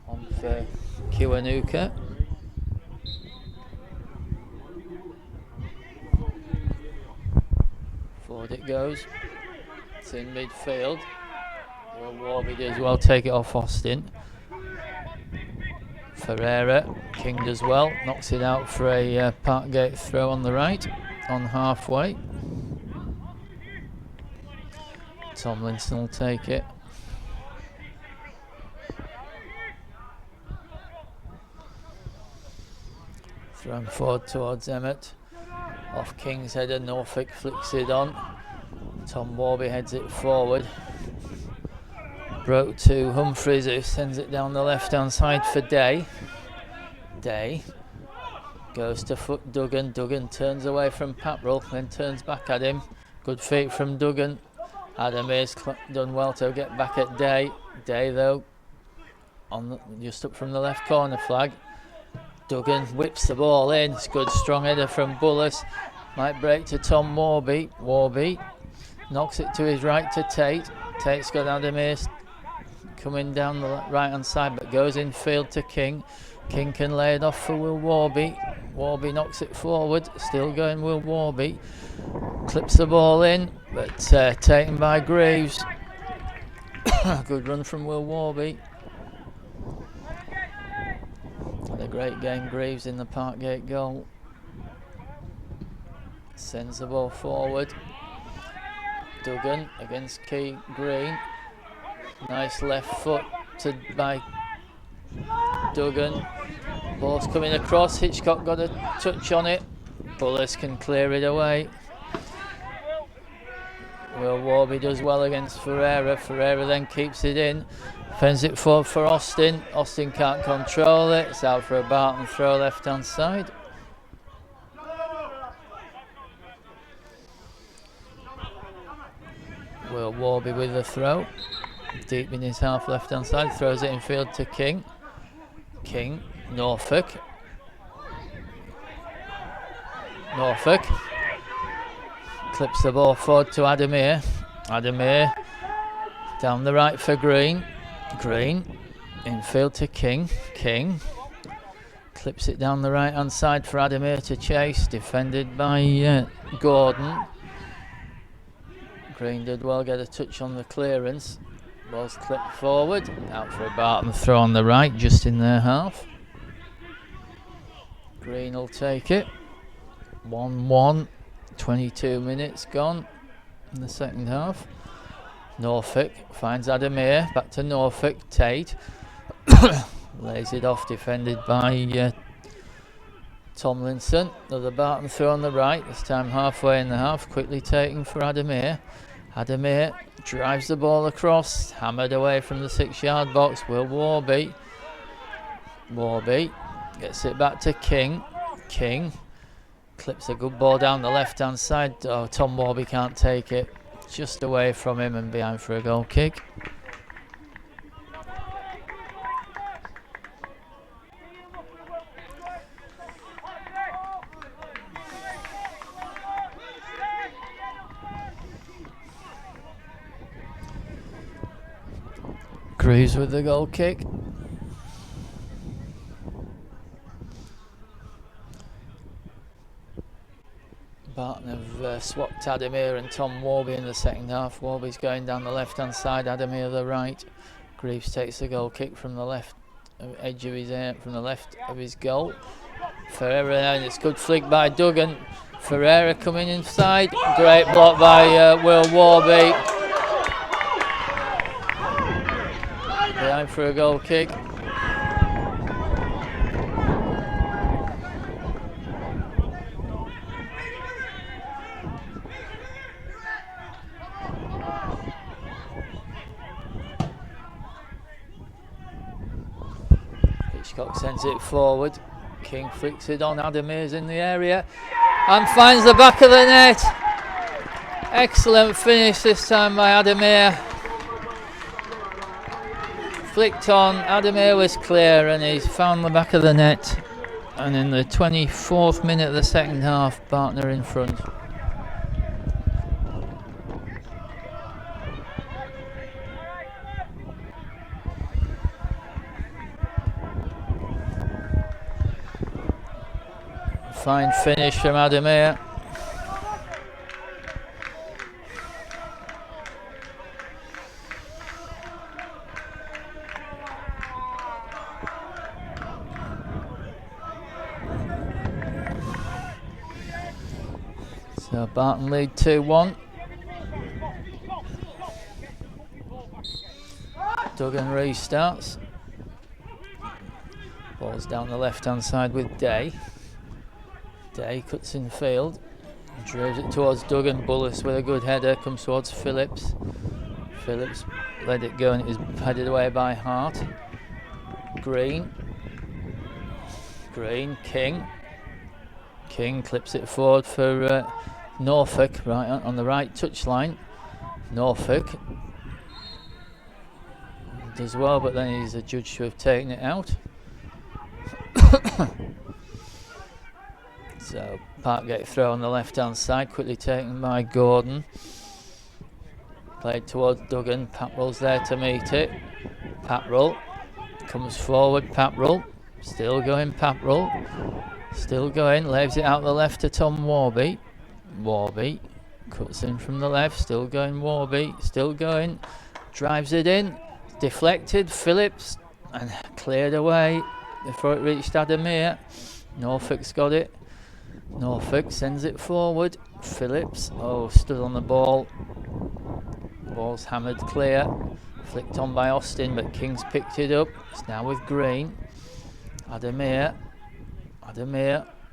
on for Kiwanuka. Forward it goes. It's in midfield. Will Warby does well, take it off Austin. Ferreira, King does well, knocks it out for a Parkgate throw on the right, on halfway. Tomlinson will take it. Thrown forward towards Emmett. Off King's header, Norfolk flicks it on. Tom Warby heads it forward. Broke to Humphreys, who sends it down the left hand side for Day. Day goes to foot Duggan. Duggan turns away from Paprell, then turns back at him. Good feet from Duggan. Adamir's done well to get back at Day. Day though, just up from the left corner flag. Duggan whips the ball in. It's good strong header from Bullis. Might break to Tom Warby. Warby knocks it to his right to Tate. Tate's got Adamir coming down the right hand side, but goes in field to King. King can lay it off for Will Warby. Warby knocks it forward. Still going Will Warby. Clips the ball in, but taken by Greaves. Good run from Will Warby. Had a great game, Greaves, in the Parkgate goal. Sends the ball forward. Duggan against Key Green. Nice left foot by Duggan. Ball's coming across. Hitchcock got a touch on it. Bullis can clear it away. Will Warby does well against Ferreira. Ferreira then keeps it in. Fends it forward for Austin. Austin can't control it. It's out for a Barton throw left hand side. Will Warby with the throw. Deep in his half left hand side. Throws it in field to King. King. Norfolk. Norfolk. Clips the ball forward to Adamir. Adamir down the right for Green. Green. Infield to King. King. Clips it down the right hand side for Adamir to chase. Defended by Gordon. Green did well, get a touch on the clearance. Ball's clipped forward. Out for a Barton throw on the right, just in their half. Green will take it. 1-1. 22 minutes gone in the second half. Norfolk finds Adamir. Back to Norfolk. Tate lays it off, defended by Tomlinson. Another Barton throw on the right, this time halfway in the half. Quickly taken for Adamir. Adamir drives the ball across, hammered away from the 6-yard box. Will Warby. Warby gets it back to King. King clips a good ball down the left hand side. Oh, Tom Warby can't take it. Just away from him and behind for a goal kick. Greaves with the goal kick. Barton have swapped Adamir and Tom Warby in the second half. Warby's going down the left hand side, Adamir the right. Greaves takes the goal kick from the left edge of his from the left of his goal. Ferreira, and it's good flick by Duggan. Ferreira coming inside, great block by Will Warby. Behind for a goal kick. Hitchcock sends it forward. King flicks it on. Adamir's in the area and finds the back of the net. Excellent finish this time by Adamir. Flicked on. Adamir was clear and he's found the back of the net. And in the 24th minute of the second half, Barton are in front. Fine finish from Adamir. So Barton lead 2-1. Duggan restarts. Ball's down the left hand side with Day. Day cuts in field, drives it towards Duggan. Bullis with a good header, comes towards Phillips. Phillips let it go and it is headed away by Hart. Green, King. King clips it forward for Norfolk, right on the right touchline. Norfolk does well, but then he's adjudged to have taken it out. So Parkgate throw on the left hand side, quickly taken by Gordon. Played towards Duggan. Paprell's there to meet it. Paprell comes forward. Paprell still going. Paprell still going. Lays it out the left to Tom Warby. Warby cuts in from the left. Still going. Warby still going. Drives it in. Deflected. Phillips and cleared away before it reached Adamir. Norfolk's got it. Norfolk sends it forward. Phillips, stood on the ball. Ball's hammered clear. Flicked on by Austin, but King's picked it up. It's now with Green. Adamir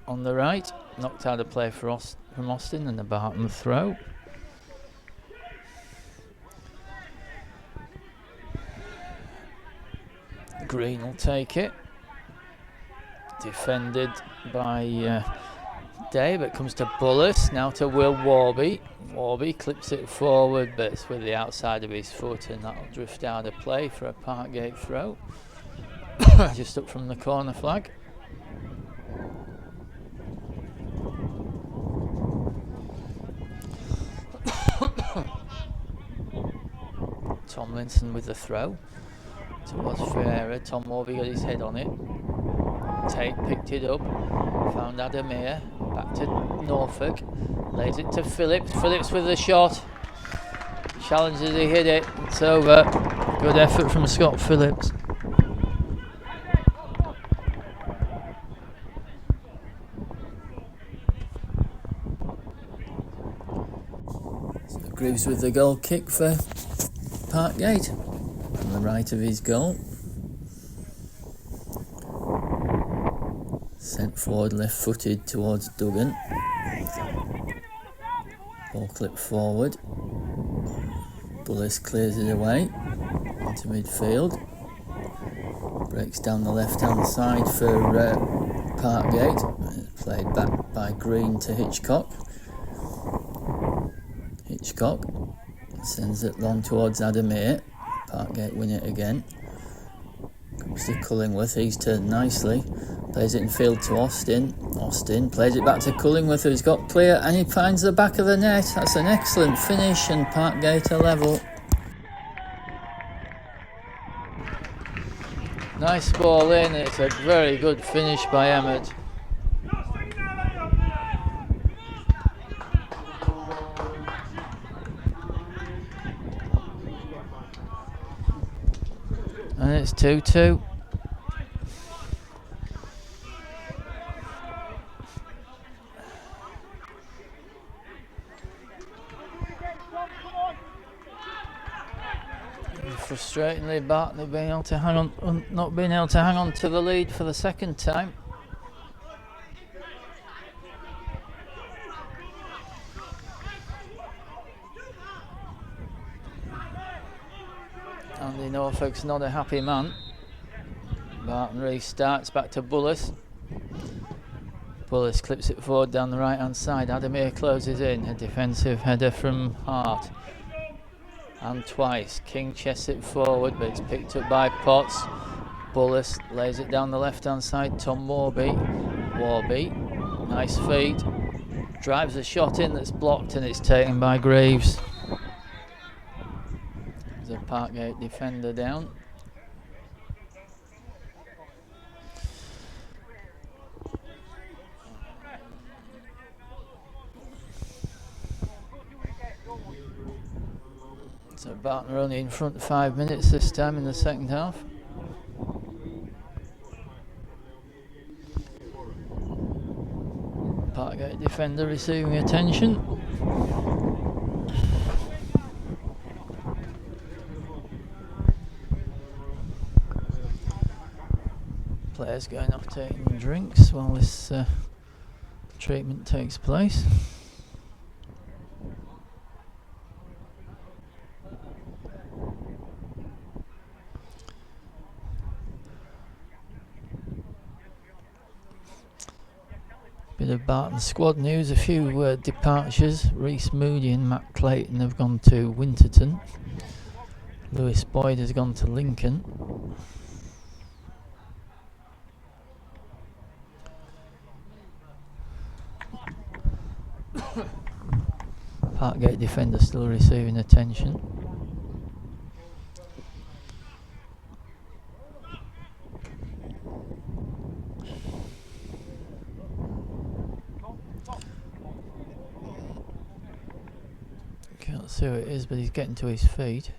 on the right. Knocked out of play from Austin and the Barton throw. Green will take it. Defended by Day, but comes to Bullis, now to Will Warby. Warby clips it forward, but it's with the outside of his foot and that'll drift out of play for a Parkgate throw. Just up from the corner flag. Tomlinson with the throw towards Ferreira. Tom Warby got his head on it. Tate picked it up, found Adamir, back to Norfolk, lays it to Phillips. Phillips with the shot, challenges, he hit it, it's over. Good effort from Scott Phillips. So Greaves with the goal kick for Parkgate, on the right of his goal. Sent forward left-footed towards Duggan. Ball clipped forward. Bullis clears it away into midfield. Breaks down the left-hand side for Parkgate. Played back by Green to Hitchcock. Hitchcock sends it long towards Adamir. Parkgate win it again. Comes to Cullingworth. He's turned nicely. Plays it in field to Austin. Austin plays it back to Cullingworth, who's got clear, and he finds the back of the net. That's an excellent finish, and Parkgate are level. Nice ball in. It's a very good finish by Emmett. And it's 2-2. Frustratingly, Barton have been able to hang on, not being able to hang on to the lead for the second time. Andy Norfolk's not a happy man. Barton restarts back to Bullis. Bullis clips it forward down the right hand side. Adamir closes in. A defensive header from Hart. And twice. King chests it forward, but it's picked up by Potts. Bullis lays it down the left hand side. Tom Warby. Warby. Nice feed. Drives a shot in that's blocked and it's taken by Greaves. There's a Parkgate defender down. So Barton are only in front 5 minutes this time in the second half. Parkgate defender receiving attention. Players going off taking drinks while this treatment takes place. Bit of Barton squad news, a few departures. Reece Moody and Matt Clayton have gone to Winterton. Lewis Boyd has gone to Lincoln. Parkgate defender still receiving attention. Can't see who it is, but he's getting to his feet.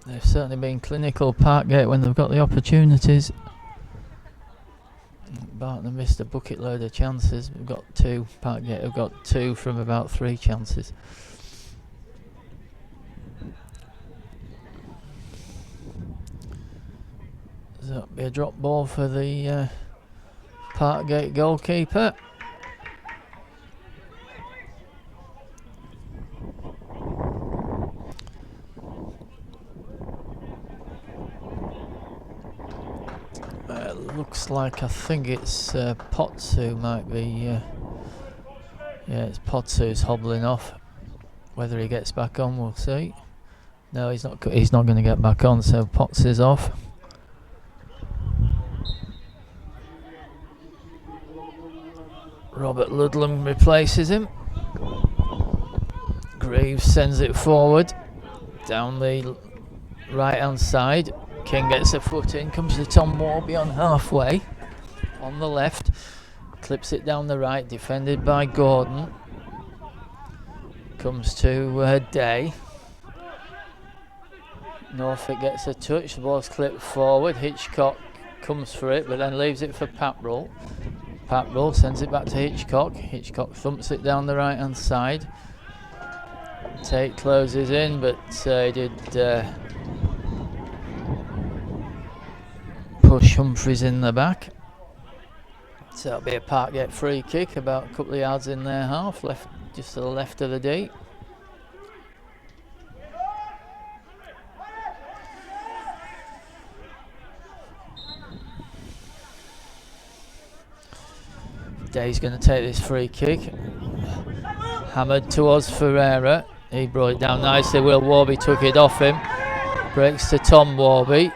They've certainly been clinical, Parkgate, when they've got the opportunities. Barton have missed a bucket load of chances. We've got two. Parkgate have got two from about 3 chances. So that'll be a drop ball for the Parkgate goalkeeper. Looks like, I think it's Potts who might be. Yeah, it's Potts who's hobbling off. Whether he gets back on, we'll see. No, he's not. He's not going to get back on, so Potts is off. Robert Ludlam replaces him. Greaves sends it forward down the right hand side. King gets a foot in, comes to Tom Warby on halfway on the left, clips it down the right, defended by Gordon. Comes to Day. Norfolk gets a touch, the ball's clipped forward. Hitchcock comes for it, but then leaves it for Paprell. Paprell sends it back to Hitchcock. Hitchcock thumps it down the right hand side. Tate closes in, but he did push Humphreys in the back. So that'll be a Parkgate free kick, about a couple of yards in their half, left just to the left of the D. Day's going to take this free kick. Hammered towards Ferreira. He brought it down nicely. Will Warby took it off him. Breaks to Tom Warby.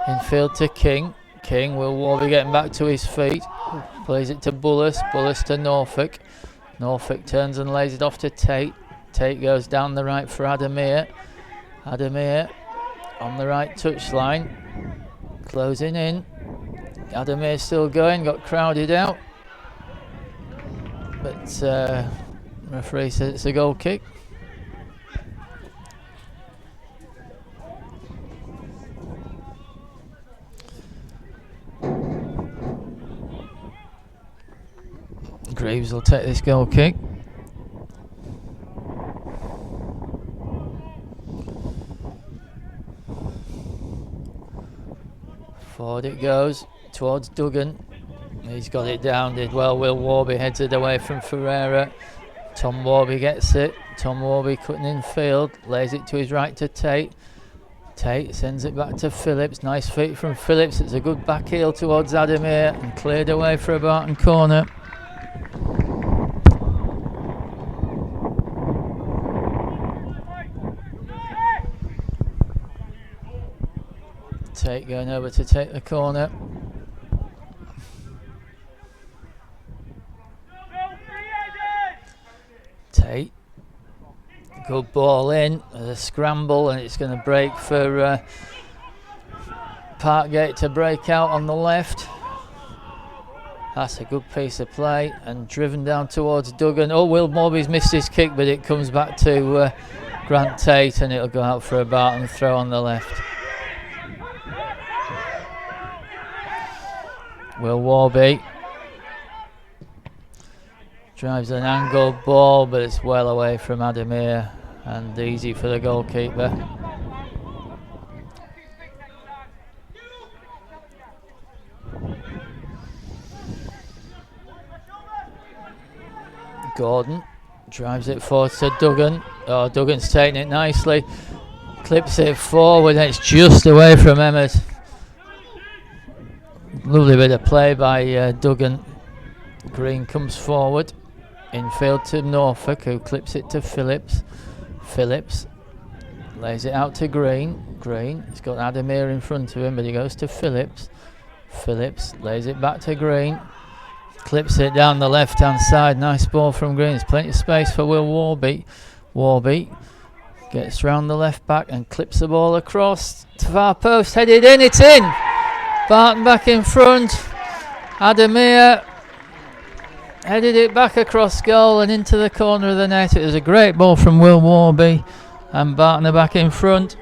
Infield to King. King, Will Warby getting back to his feet. Plays it to Bullis. Bullis to Norfolk. Norfolk turns and lays it off to Tate. Tate goes down the right for Adamir. Adamir on the right touchline. Closing in. Adamir still going. Got crowded out. But Referee says it's a goal kick. Greaves will take this goal kick. Forward it goes towards Duggan. He's got it down, did well. Will Warby heads it away from Ferreira. Tom Warby gets it. Tom Warby cutting in field, lays it to his right to Tate. Tate sends it back to Phillips. Nice feet from Phillips. It's a good back heel towards Adamir and cleared away for a Barton corner. Tate going over to take the corner. Tate. Good ball in. There's a scramble and it's going to break for Parkgate to break out on the left. That's a good piece of play and driven down towards Duggan. Oh, Will Morby's missed his kick, but it comes back to Grant Tate and it'll go out for a Barton throw on the left. Will Warby drives an angled ball, but it's well away from Adamir and easy for the goalkeeper. Gordon drives it forward to Duggan. Oh, Duggan's taking it nicely. Clips it forward and it's just away from Emmett. Lovely bit of play by Duggan. Green comes forward. Infield to Norfolk, who clips it to Phillips. Phillips lays it out to Green. Green, he's got Adamir in front of him, but he goes to Phillips. Phillips lays it back to Green. Clips it down the left-hand side. Nice ball from Green. There's plenty of space for Will Warby. Warby gets round the left back and clips the ball across to far post. Headed in, it's in! Barton back in front. Adamir headed it back across goal and into the corner of the net. It was a great ball from Will Warby and Barton are back in front.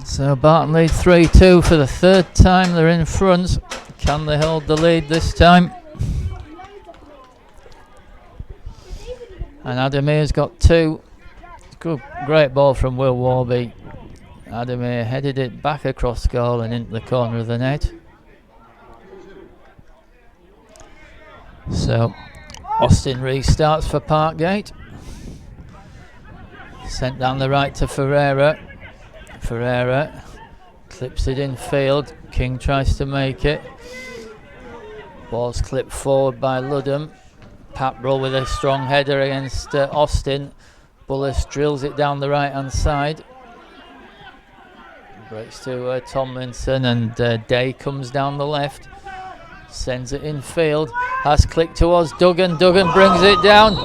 So Barton lead 3-2 for the third time. They're in front. Can they hold the lead this time? And Adamir's got two. Good, great ball from Will Warby. Adamir headed it back across goal and into the corner of the net. So Austin restarts for Parkgate. Sent down the right to Ferreira. Ferreira clips it in field. King tries to make it. Ball's clipped forward by Ludham. Paprell with a strong header against Austin. Bullis drills it down the right hand side. Breaks to Tomlinson and Day comes down the left. Sends it in field. Has clicked towards Duggan. Duggan brings it down.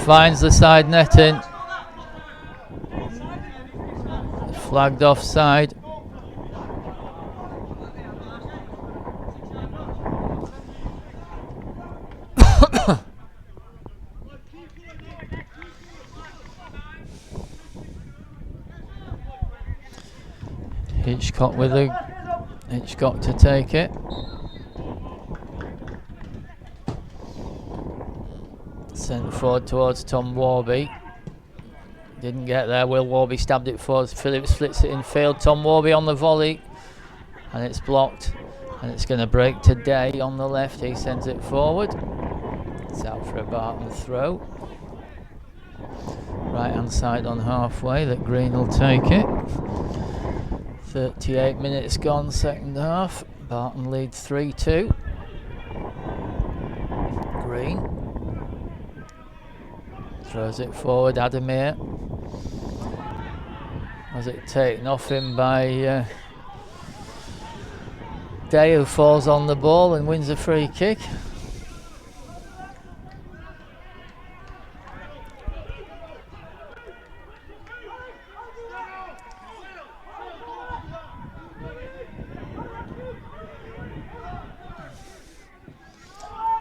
Finds the side netting. Flagged offside. Hitchcock with a Hitchcock to take it. Sent forward towards Tom Warby. Didn't get there. Will Warby stabbed it forward. Phillips flits it in field. Tom Warby on the volley. And it's blocked. And it's going to break to Day on the left. He sends it forward. It's out for a Barton throw. Right hand side on halfway that Green will take it. 38 minutes gone, second half. Barton lead 3-2. Green throws it forward. Adamir has it taken off him by Day, who falls on the ball and wins a free kick.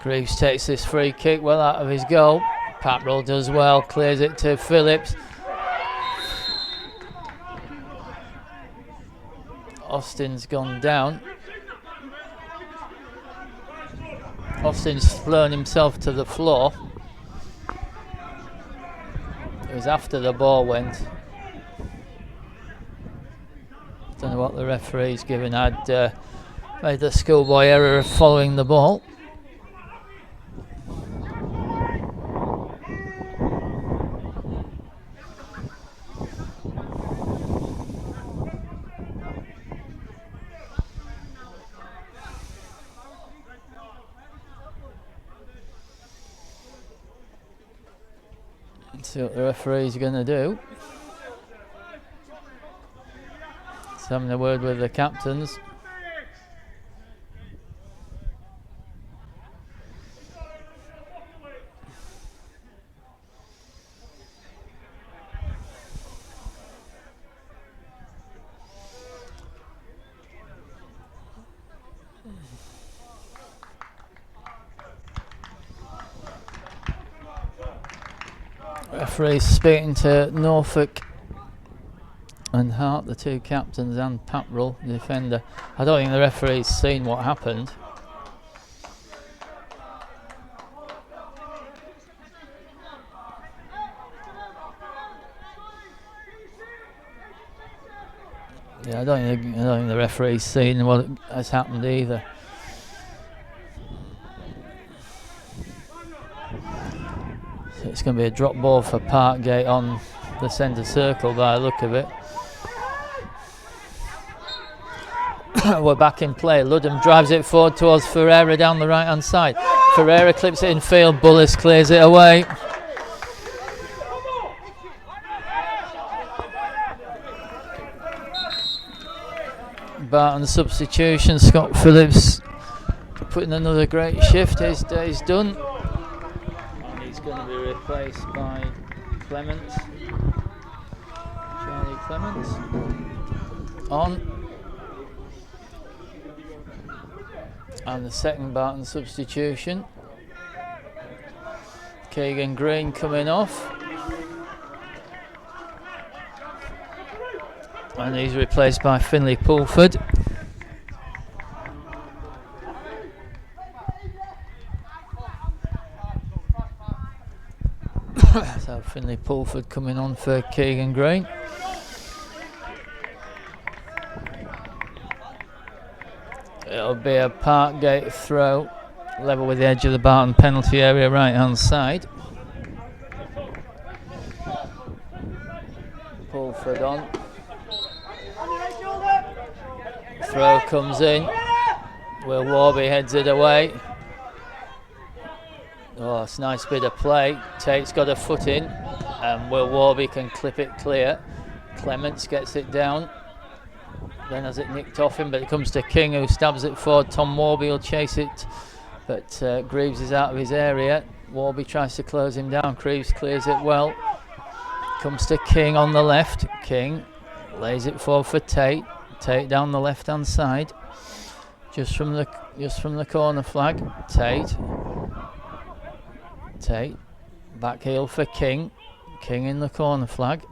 Greaves takes this free kick well out of his goal. Paprell does well, clears it to Phillips. Austin's gone down. Austin's thrown himself to the floor. It was after the ball went. Don't know what the referee's given. I'd made the schoolboy error of following the ball. Let's see what the referee's going to do. He's having a word with the captains. Referee's speaking to Norfolk and Hart, the two captains, and Paprell, the defender. I don't think the referee's seen what happened. Yeah, I don't think the referee's seen what has happened either. So it's going to be a drop ball for Parkgate on the centre circle by the look of it. We're back in play. Ludham drives it forward towards Ferreira down the right hand side. Ferreira clips it in field. Bullis clears it away. Barton substitution. Scott Phillips putting another great shift. His day's done. And he's going to be replaced by Clements. Charlie Clements. On. And the second Barton substitution. Keegan Green coming off. And he's replaced by Finlay Pulford. So Finlay Pulford coming on for Keegan Green. It'll be a Parkgate throw, level with the edge of the Barton penalty area, right hand side. Pulford on. Throw comes in. Will Warby heads it away. Oh, it's a nice bit of play. Tate's got a foot in, and Will Warby can clip it clear. Clements gets it down. Then has it nicked off him, but it comes to King, who stabs it forward. Tom Warby will chase it, but Greaves is out of his area. Warby tries to close him down. Greaves clears it well. Comes to King on the left. King lays it forward for Tate. Tate down the left hand side, just from the corner flag. Tate back heel for King. King in the corner flag.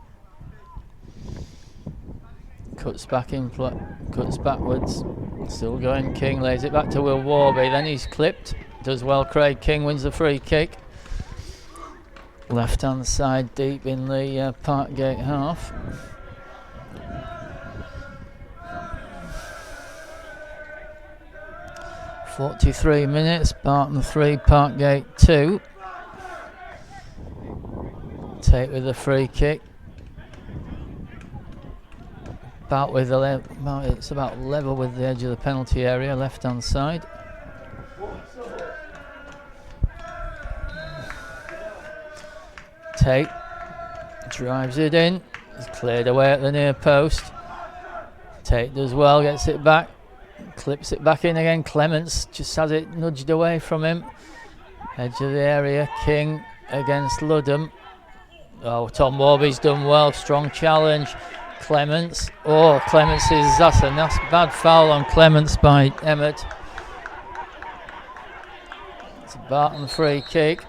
Cuts back in, cuts backwards. Still going. King lays it back to Will Warby. Then he's clipped. Does well. Craig King wins the free kick. Left hand side, deep in the Parkgate half. .43 minutes. Barton 3, Parkgate 2. Tate with the free kick. It's about level with the edge of the penalty area, left hand side. Tate drives it in. It's cleared away at the near post. Tate does well, gets it back, clips it back in again. Clements just has it nudged away from him. Edge of the area. King against Ludham. Oh, Tom Warby's done well. Strong challenge. Clements. Oh, that's a bad foul on Clements by Emmett. It's a Barton free kick.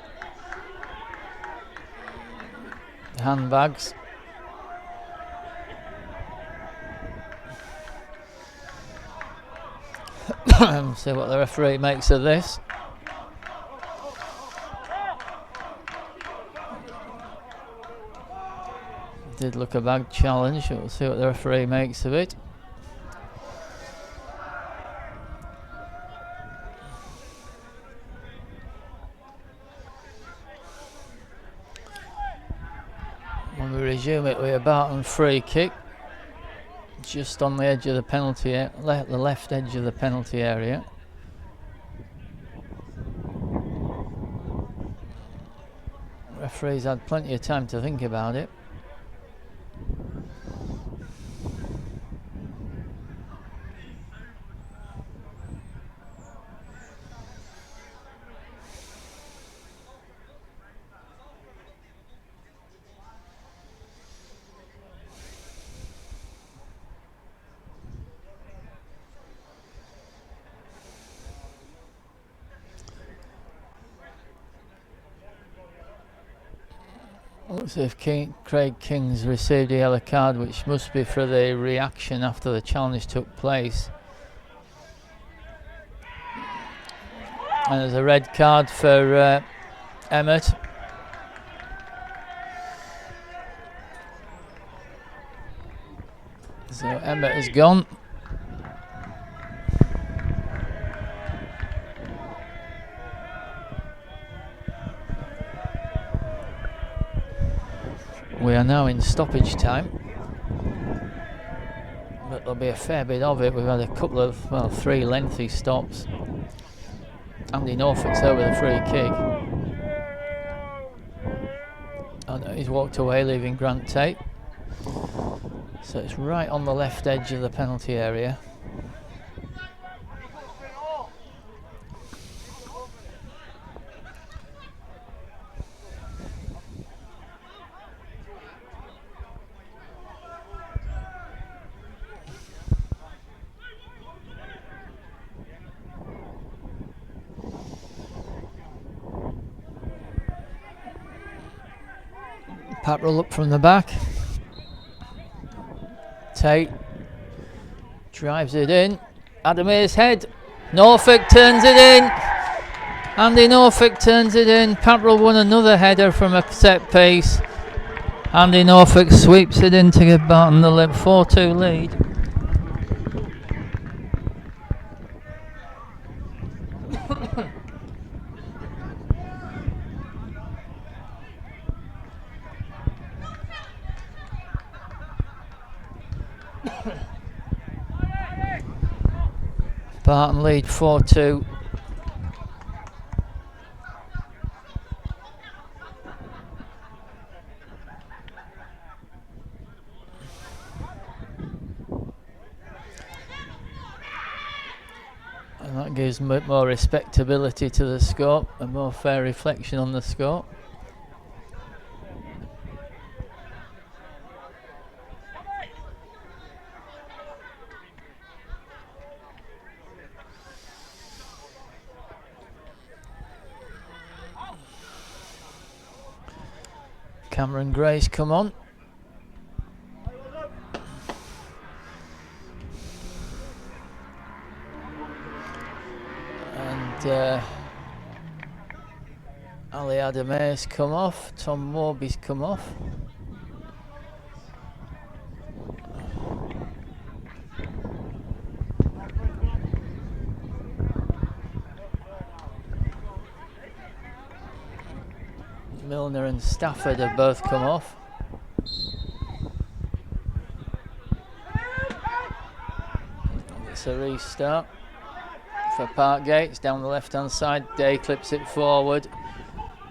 Handbags. See what the referee makes of this. Did look a bad challenge. We'll see what the referee makes of it. When we resume it with a Barton free kick, just on the edge of the penalty, the left edge of the penalty area. Referee's had plenty of time to think about it. Looks as if Craig King's received a yellow card, which must be for the reaction after the challenge took place. And there's a red card for Emmett. So Emmett is gone. We are now in stoppage time, but there'll be a fair bit of it. We've had a couple of, well, 3 lengthy stops. Andy Norfolk's over the free kick. And he's walked away, leaving Grant Tate. So it's right on the left edge of the penalty area. Patrol up from the back. Tate drives it in. Adamir's head. Norfolk turns it in. Andy Norfolk turns it in. Patrol won another header from a set piece. Andy Norfolk sweeps it in to give Barton the 4-2 lead. Barton lead 4-2. And that gives more respectability to the score, a more fair reflection on the score. Cameron Gray's come on. And Ali Adamir's come off. Tom Warby's come off. Milner and Stafford have both come off. It's a restart for Parkgate. It's down the left hand side. Day clips it forward,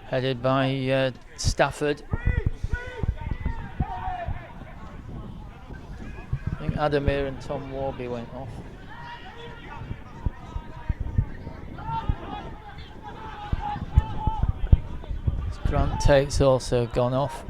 headed by Stafford. I think Adamir and Tom Warby went off. Grant Tate's also gone off.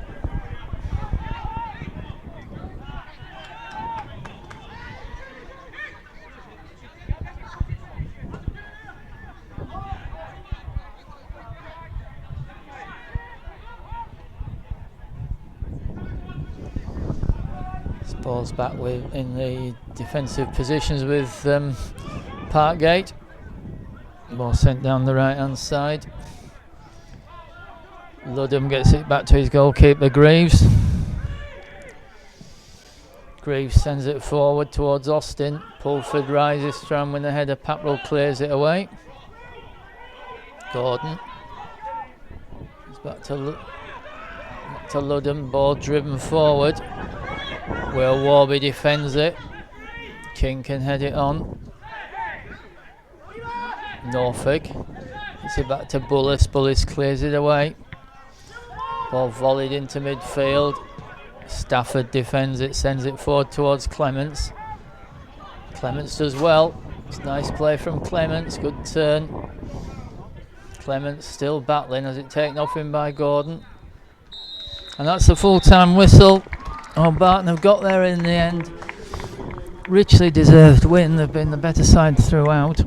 Ball's back in the defensive positions with Parkgate. Ball sent down the right hand side. Ludham gets it back to his goalkeeper Greaves. Greaves sends it forward towards Austin. Pulford rises strong with the header. Paprell clears it away. Gordon. It's back to Ludham. Ball driven forward. Will Warby defends it. King can head it on. Norfolk. It's it back to Bullis. Bullis clears it away. Ball volleyed into midfield. Stafford defends it, sends it forward towards Clements. Clements does well. It's nice play from Clements, good turn. Clements still battling as it taken off him by Gordon. And that's the full-time whistle. Oh, Barton have got there in the end. Richly deserved win, they've been the better side throughout.